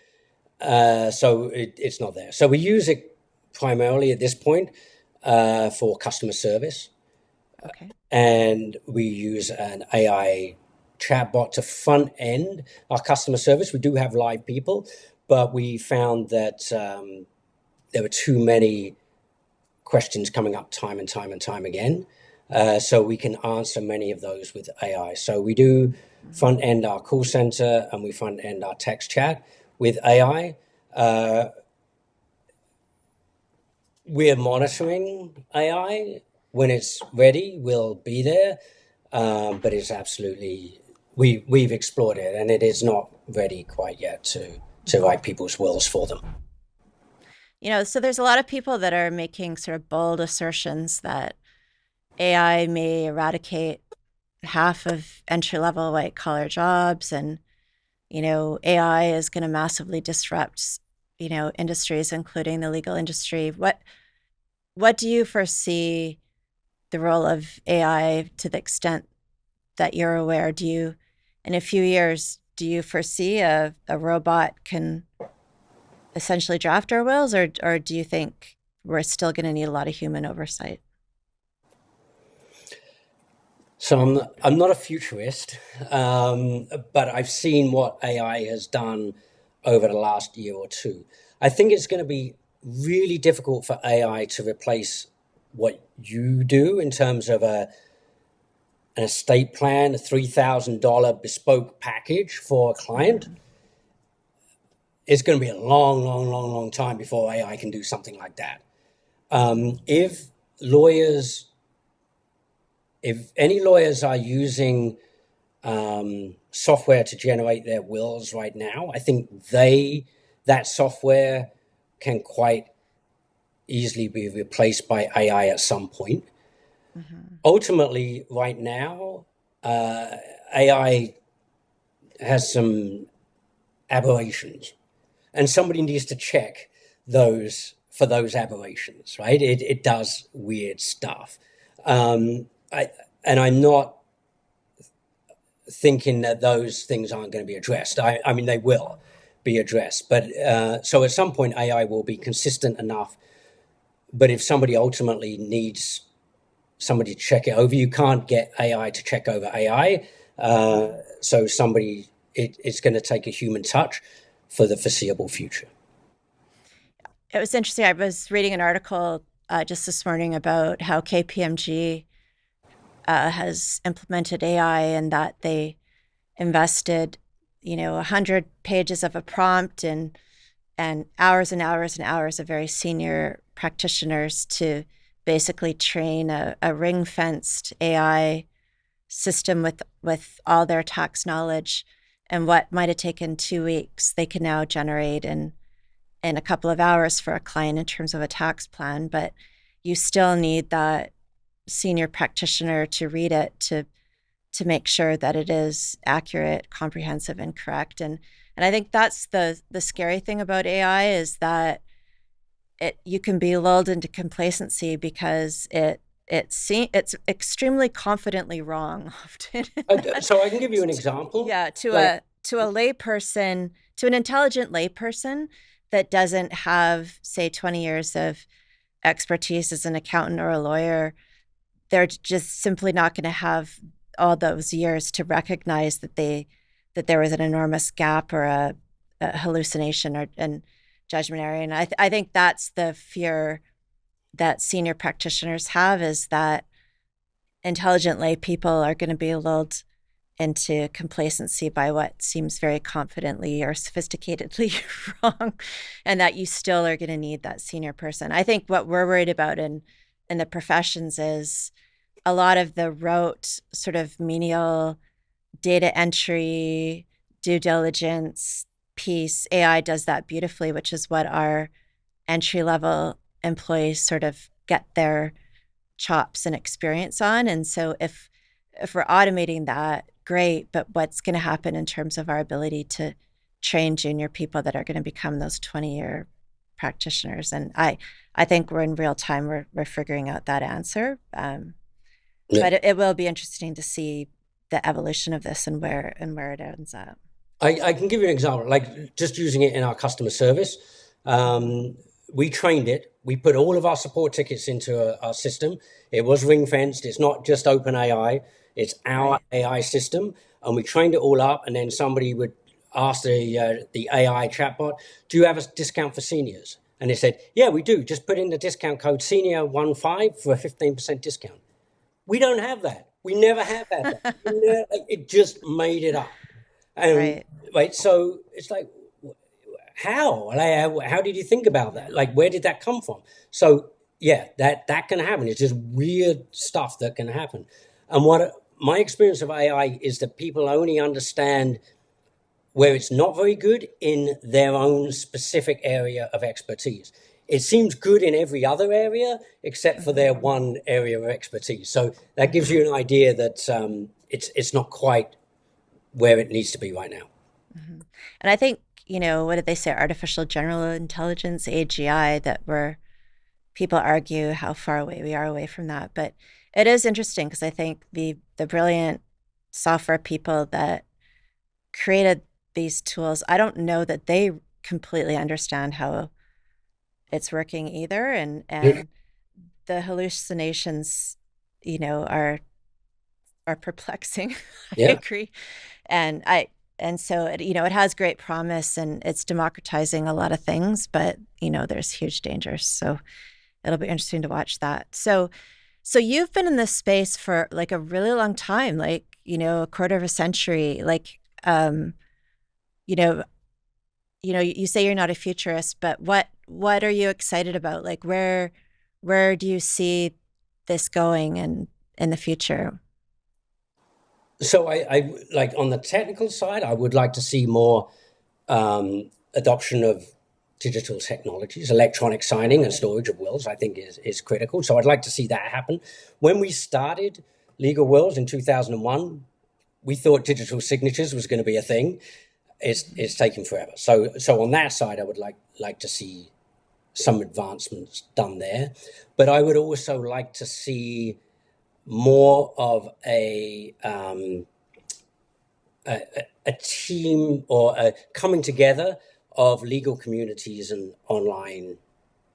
So it's not there. So we use it primarily at this point for customer service. Okay. And we use an AI chatbot to front end our customer service. We do have live people, but we found that there were too many questions coming up time and time and time again. So we can answer many of those with AI. So we do front end our call center, and we front end our text chat with AI. We're monitoring AI. When it's ready, we'll be there. But it's absolutely, we've explored it, and it is not ready quite yet to write people's wills for them. So there's a lot of people that are making sort of bold assertions that AI may eradicate half of entry-level white-collar jobs, and AI is going to massively disrupt industries, including the legal industry. What do you foresee the role of AI, to the extent that you're aware? In a few years, do you foresee a robot can essentially draft our wills, or do you think we're still going to need a lot of human oversight? So I'm not a futurist, but I've seen what AI has done over the last year or two. I think it's going to be really difficult for AI to replace what you do in terms of an estate plan, a $3,000 bespoke package for a client. Hmm. It's going to be a long, long, long, long time before AI can do something like that. If lawyers, if any lawyers are using software to generate their wills right now, I think that software can quite easily be replaced by AI at some point. Hmm. Ultimately, right now, uh, AI has some aberrations, and somebody needs to check those for those aberrations, right? It does weird stuff. I and I'm not thinking that those things aren't going to be addressed. I mean, they will be addressed, but so at some point, AI will be consistent enough. But if somebody ultimately needs somebody to check it over, you can't get AI to check over AI. So it's going to take a human touch for the foreseeable future. It was interesting. I was reading an article just this morning about how KPMG has implemented AI and that they invested, 100 pages of a prompt and hours and hours and hours of very senior practitioners to basically train a ring fenced AI system with all their tax knowledge. And what might have taken 2 weeks, they can now generate in a couple of hours for a client in terms of a tax plan. But you still need that senior practitioner to read it to make sure that it is accurate, comprehensive, and correct. And I think that's the scary thing about AI is that you can be lulled into complacency because it's extremely confidently wrong often. So I can give you an example. Yeah, Like, to a layperson, to an intelligent layperson that doesn't have, say, 20 years of expertise as an accountant or a lawyer, they're just simply not going to have all those years to recognize that there was an enormous gap or a hallucination or and judgment area. And I think that's the fear that senior practitioners have is that intelligent lay people are going to be lulled into complacency by what seems very confidently or sophisticatedly wrong, and that you still are going to need that senior person. I think what we're worried about in the professions is a lot of the rote sort of menial data entry, due diligence piece. AI does that beautifully, which is what our entry level employees sort of get their chops and experience on. And so if we're automating that, great. But what's going to happen in terms of our ability to train junior people that are going to become those 20-year practitioners? And I think we're in real time. We're figuring out that answer. yeah, But it will be interesting to see the evolution of this and where it ends up. I can give you an example, like just using it in our customer service. Mm-hmm. We trained it. We put all of our support tickets into our system. It was ring fenced. It's not just open AI. It's our Right. AI system, and we trained it all up. And then somebody would ask the AI chatbot, "Do you have a discount for seniors?" And it said, "Yeah, we do. Just put in the discount code senior 15 for a 15% discount." We don't have that. We never have had that. It just made it up. And Right. right, so it's like, how? Like, how did you think about that? Like, where did that come from? So yeah, that can happen. It's just weird stuff that can happen. And what my experience of AI is that people only understand where it's not very good in their own specific area of expertise. It seems good in every other area except for their Mm-hmm. one area of expertise. So that gives Mm-hmm. you an idea that it's not quite where it needs to be right now. Mm-hmm. And I think, what did they say? Artificial general intelligence, AGI, that people argue how far away we are away from that. But it is interesting because I think the brilliant software people that created these tools, I don't know that they completely understand how it's working either. And the hallucinations, are are perplexing. I Yeah. agree. And so it has great promise, and it's democratizing a lot of things, but there's huge dangers. So it'll be interesting to watch that. So you've been in this space for like a really long time, like, a quarter of a century. Like, you know, you say you're not a futurist, but what are you excited about? Like, where do you see this going in the future? So I like on the technical side, I would like to see more adoption of digital technologies, electronic signing and storage of wills. I think is critical. So I'd like to see that happen. When we started Legal Wills in 2001, we thought digital signatures was going to be a thing. It's taken forever. So on that side, I would like to see some advancements done there, but I would also like to see more of a team or a coming together of legal communities and online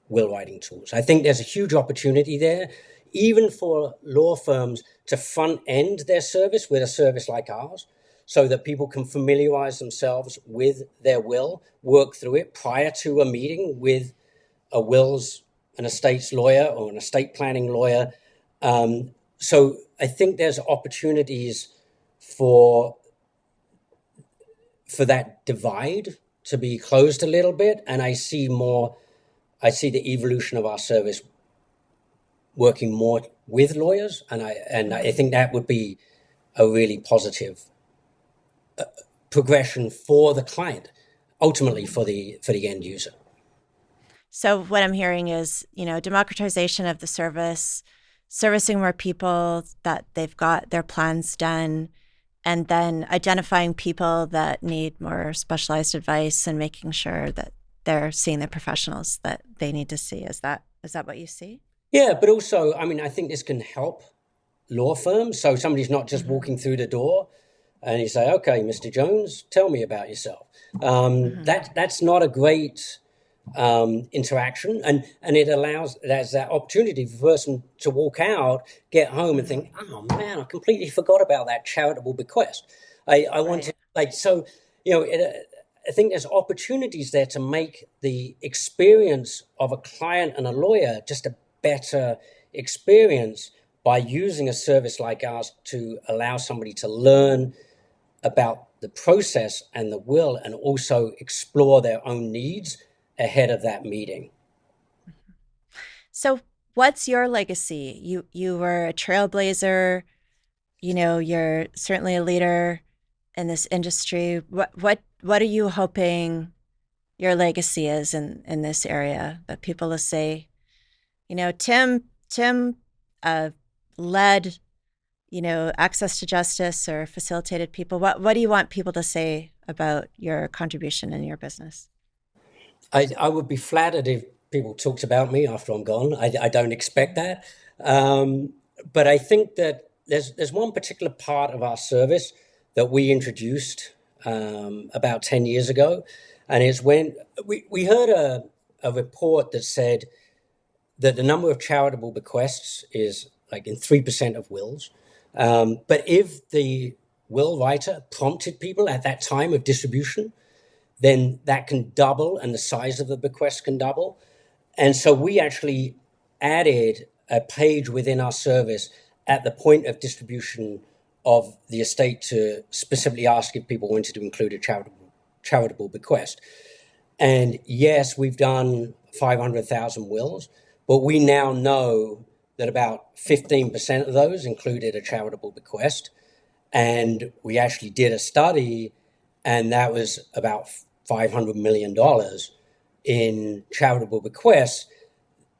will writing tools. I think there's a huge opportunity there, even for law firms to front end their service with a service like ours, so that people can familiarize themselves with their will, work through it prior to a meeting with a wills, an estates lawyer or an estate planning lawyer. So I think there's opportunities for that divide to be closed a little bit, and I see the evolution of our service working more with lawyers, and I think that would be a really positive progression for the client, ultimately for the end user. So what I'm hearing is, democratization of the service, servicing more people that they've got their plans done, and then identifying people that need more specialized advice and making sure that they're seeing the professionals that they need to see. Is that what you see? Yeah, but also, I mean, I think this can help law firms. So somebody's not just Mm-hmm. walking through the door and you say, "Okay, Mr. Jones, tell me about yourself." Mm-hmm. That's not a great interaction, and it allows there's that opportunity for the person to walk out, get home, and Mm-hmm. think, "Oh man, I completely forgot about that charitable bequest. I want to Right. like so I think there's opportunities there to make the experience of a client and a lawyer just a better experience by using a service like ours to allow somebody to learn about the process and the will and also explore their own needs ahead of that meeting. So what's your legacy? You were a trailblazer, you're certainly a leader in this industry. What are you hoping your legacy is in this area, that people will say, Tim uh, led, access to justice or facilitated people. What do you want people to say about your contribution in your business? I would be flattered if people talked about me after I'm gone. I don't expect that. Um, but I think that there's one particular part of our service that we introduced about 10 years ago. And it's when we heard a report that said that the number of charitable bequests is like in 3% of wills. But if the will writer prompted people at that time of distribution, then that can double and the size of the bequest can double. And so we actually added a page within our service at the point of distribution of the estate to specifically ask if people wanted to include a charitable bequest. And yes, we've done 500,000 wills, but we now know that about 15% of those included a charitable bequest. And we actually did a study, and that was about $500 million in charitable bequests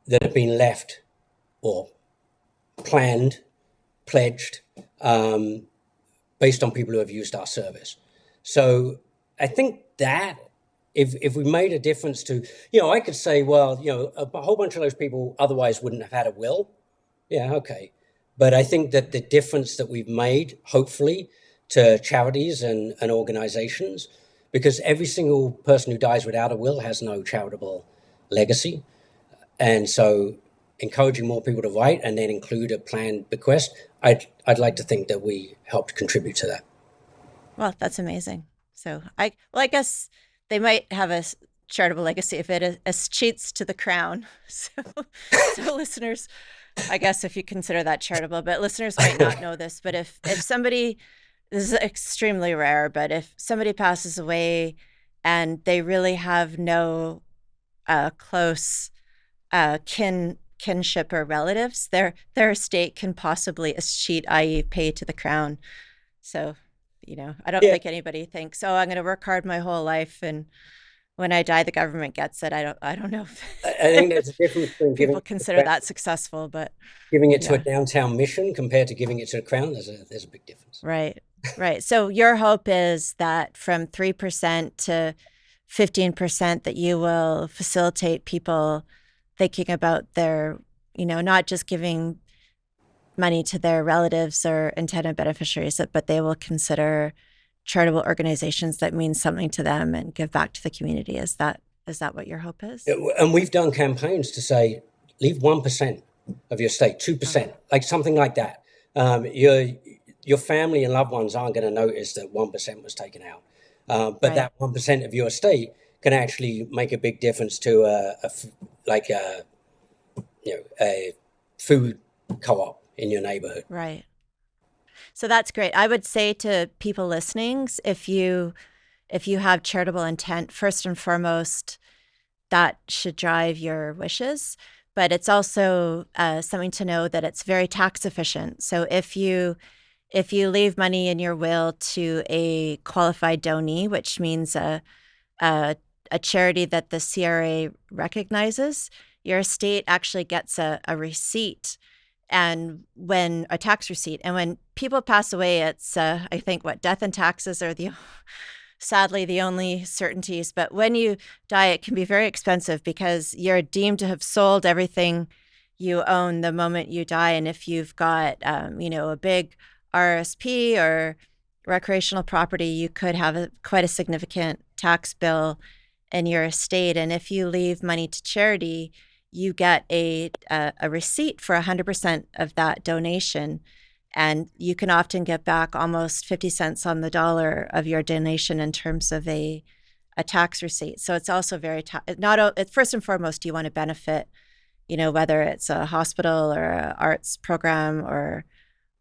that have been left or planned, pledged, um, based on people who have used our service. So I think that if we made a difference to, I could say, well, a whole bunch of those people otherwise wouldn't have had a will. Yeah, okay. But I think that the difference that we've made, hopefully, to charities and organizations, because every single person who dies without a will has no charitable legacy. And so encouraging more people to write and then include a planned bequest, I'd like to think that we helped contribute to that. Well, that's amazing. So I guess they might have a charitable legacy if it cheats to the crown. So listeners, I guess if you consider that charitable, but listeners might not know this, but if somebody, this is extremely rare, but if somebody passes away and they really have no close kinship or relatives, their estate can possibly escheat, i.e., pay to the crown. So, I don't Yeah, think anybody thinks, oh, I'm going to work hard my whole life, and when I die, the government gets it. I don't know I think there's a difference between people consider that successful, but giving it to a yeah, downtown mission compared to giving it to the crown. There's a big difference. right, right. So your hope is that from 3% to 15%, that you will facilitate people thinking about their, not just giving money to their relatives or intended beneficiaries, but they will consider charitable organizations that mean something to them and give back to the community. Is that what your hope is? And we've done campaigns to say, leave 1% of your estate, Oh, 2%, like something like that. Your family and loved ones aren't going to notice that 1% was taken out. But right. that 1% of your estate can actually make a big difference to like a food co-op in your neighborhood. Right. So that's great. I would say to people listening, if you have charitable intent, first and foremost, that should drive your wishes. But it's also something to know that it's very tax efficient. So if you leave money in your will to a qualified donee, which means a, a charity that the CRA recognizes, your estate actually gets a receipt, and when a tax receipt. And when people pass away, it's I think what death and taxes are the sadly the only certainties. But when you die, it can be very expensive because you're deemed to have sold everything you own the moment you die. And if you've got a big RSP or recreational property, you could have quite a significant tax bill in your estate. And if you leave money to charity, you get a receipt for 100% of that donation. And you can often get back almost 50 cents on the dollar of your donation in terms of a tax receipt. So it's also very, first and foremost, you want to benefit, whether it's a hospital or an arts program or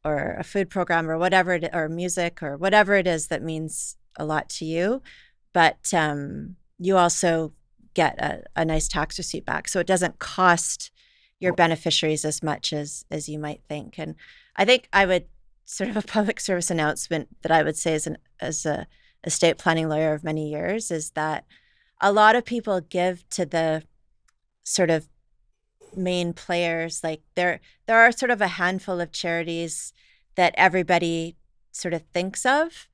a food program or whatever or music or whatever it is that means a lot to you. But you also get a nice tax receipt back. So it doesn't cost your beneficiaries as much as you might think. And I think I would sort of a public service announcement that I would say as a estate planning lawyer of many years is that a lot of people give to the sort of main players. Like there are sort of a handful of charities that everybody sort of thinks of,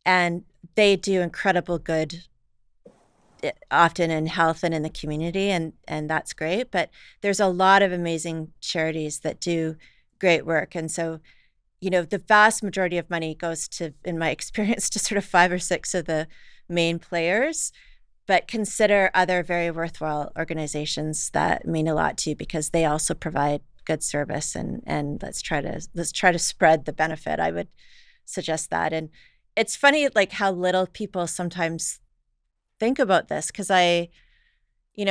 and they do incredible good often in health and in the community, and that's great. But there's a lot of amazing charities that do great work. And so, the vast majority of money goes to, in my experience, to sort of 5 or 6 of the main players. But consider other very worthwhile organizations that mean a lot to you because they also provide good service, and let's try to spread the benefit. I would suggest that. And it's funny like how little people sometimes think about this because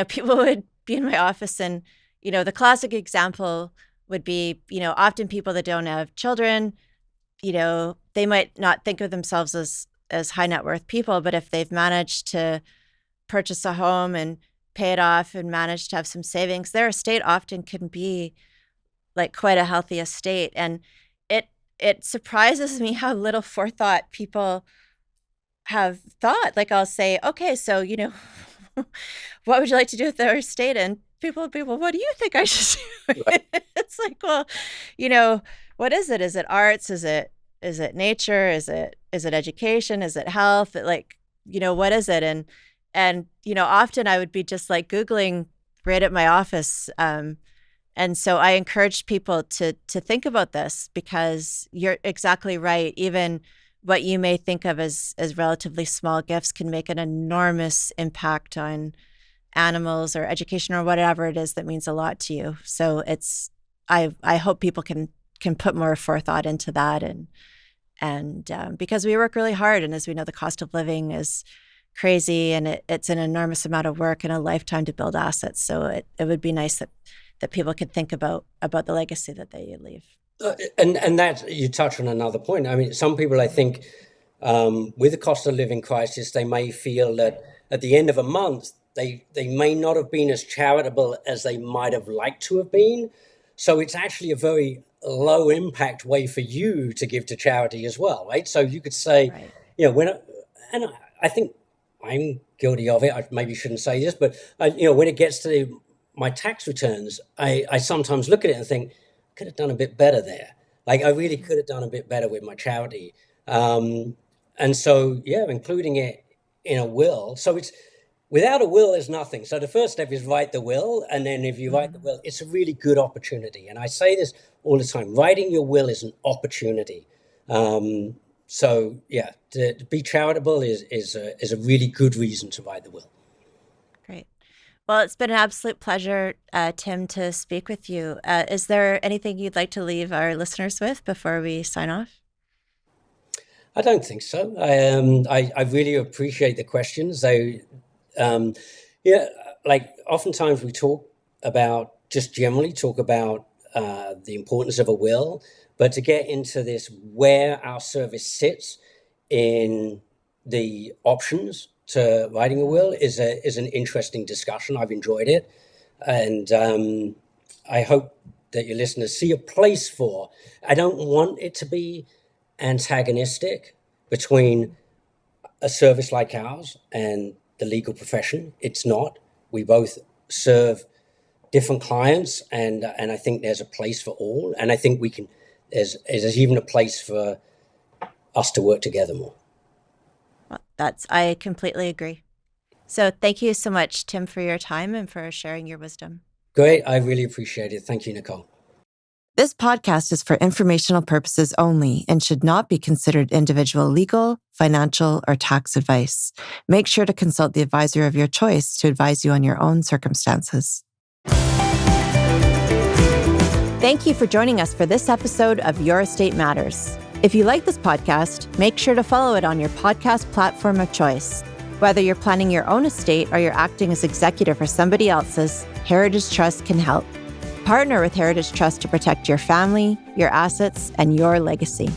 people would be in my office and, the classic example would be, often people that don't have children, they might not think of themselves as high net worth people, but if they've managed to purchase a home and pay it off and manage to have some savings, their estate often can be like quite a healthy estate. And it surprises me how little forethought people have thought. Like I'll say, okay, so what would you like to do with our estate? And people will be, well, what do you think I should do? Right. It's like, well, what is it? Is it arts? Is it nature? Is it education? Is it health? Like, what is it? And often I would be just like Googling right at my office. And so I encourage people to think about this because you're exactly right. Even what you may think of as relatively small gifts can make an enormous impact on animals or education or whatever it is that means a lot to you. So I hope people can put more forethought into that, and because we work really hard, and as we know, the cost of living is crazy, and it's an enormous amount of work and a lifetime to build assets. So it would be nice that people could think about the legacy that they leave. And that you touch on another point. I mean, some people, I think, with the cost of living crisis, they may feel that at the end of a month, they may not have been as charitable as they might have liked to have been. So it's actually a very low impact way for you to give to charity as well, right? So you could say, Right. and I think I'm guilty of it. I maybe shouldn't say this, but when it gets to my tax returns, I sometimes look at it and think, could have done a bit better there. Like I really could have done a bit better with my charity. And so, including it in a will. So it's without a will, there's nothing. So the first step is write the will. And then if you write the will, it's a really good opportunity. And I say this all the time, writing your will is an opportunity. So to be charitable is a really good reason to write the will. Great. Well, it's been an absolute pleasure, Tim, to speak with you. Is there anything you'd like to leave our listeners with before we sign off? I don't think so. I really appreciate the questions. Like oftentimes we generally talk about the importance of a will, but to get into this, where our service sits in the options to writing a will is an interesting discussion. I've enjoyed it, and I hope that your listeners see a place for. I don't want it to be antagonistic between a service like ours and the legal profession. It's not. We both serve different clients, and I think there's a place for all, and I think there's even a place for us to work together more. Well, I completely agree. So thank you so much, Tim, for your time and for sharing your wisdom. Great. I really appreciate it. Thank you, Nicole. This podcast is for informational purposes only and should not be considered individual legal, financial, or tax advice. Make sure to consult the advisor of your choice to advise you on your own circumstances. Thank you for joining us for this episode of Your Estate Matters. If you like this podcast, make sure to follow it on your podcast platform of choice. Whether you're planning your own estate or you're acting as executor for somebody else's, Heritage Trust can help. Partner with Heritage Trust to protect your family, your assets, and your legacy.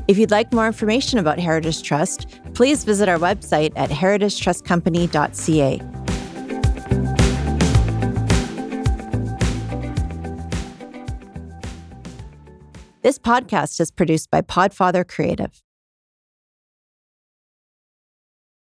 If you'd like more information about Heritage Trust, please visit our website at heritagetrustcompany.ca. This podcast is produced by Podfather Creative.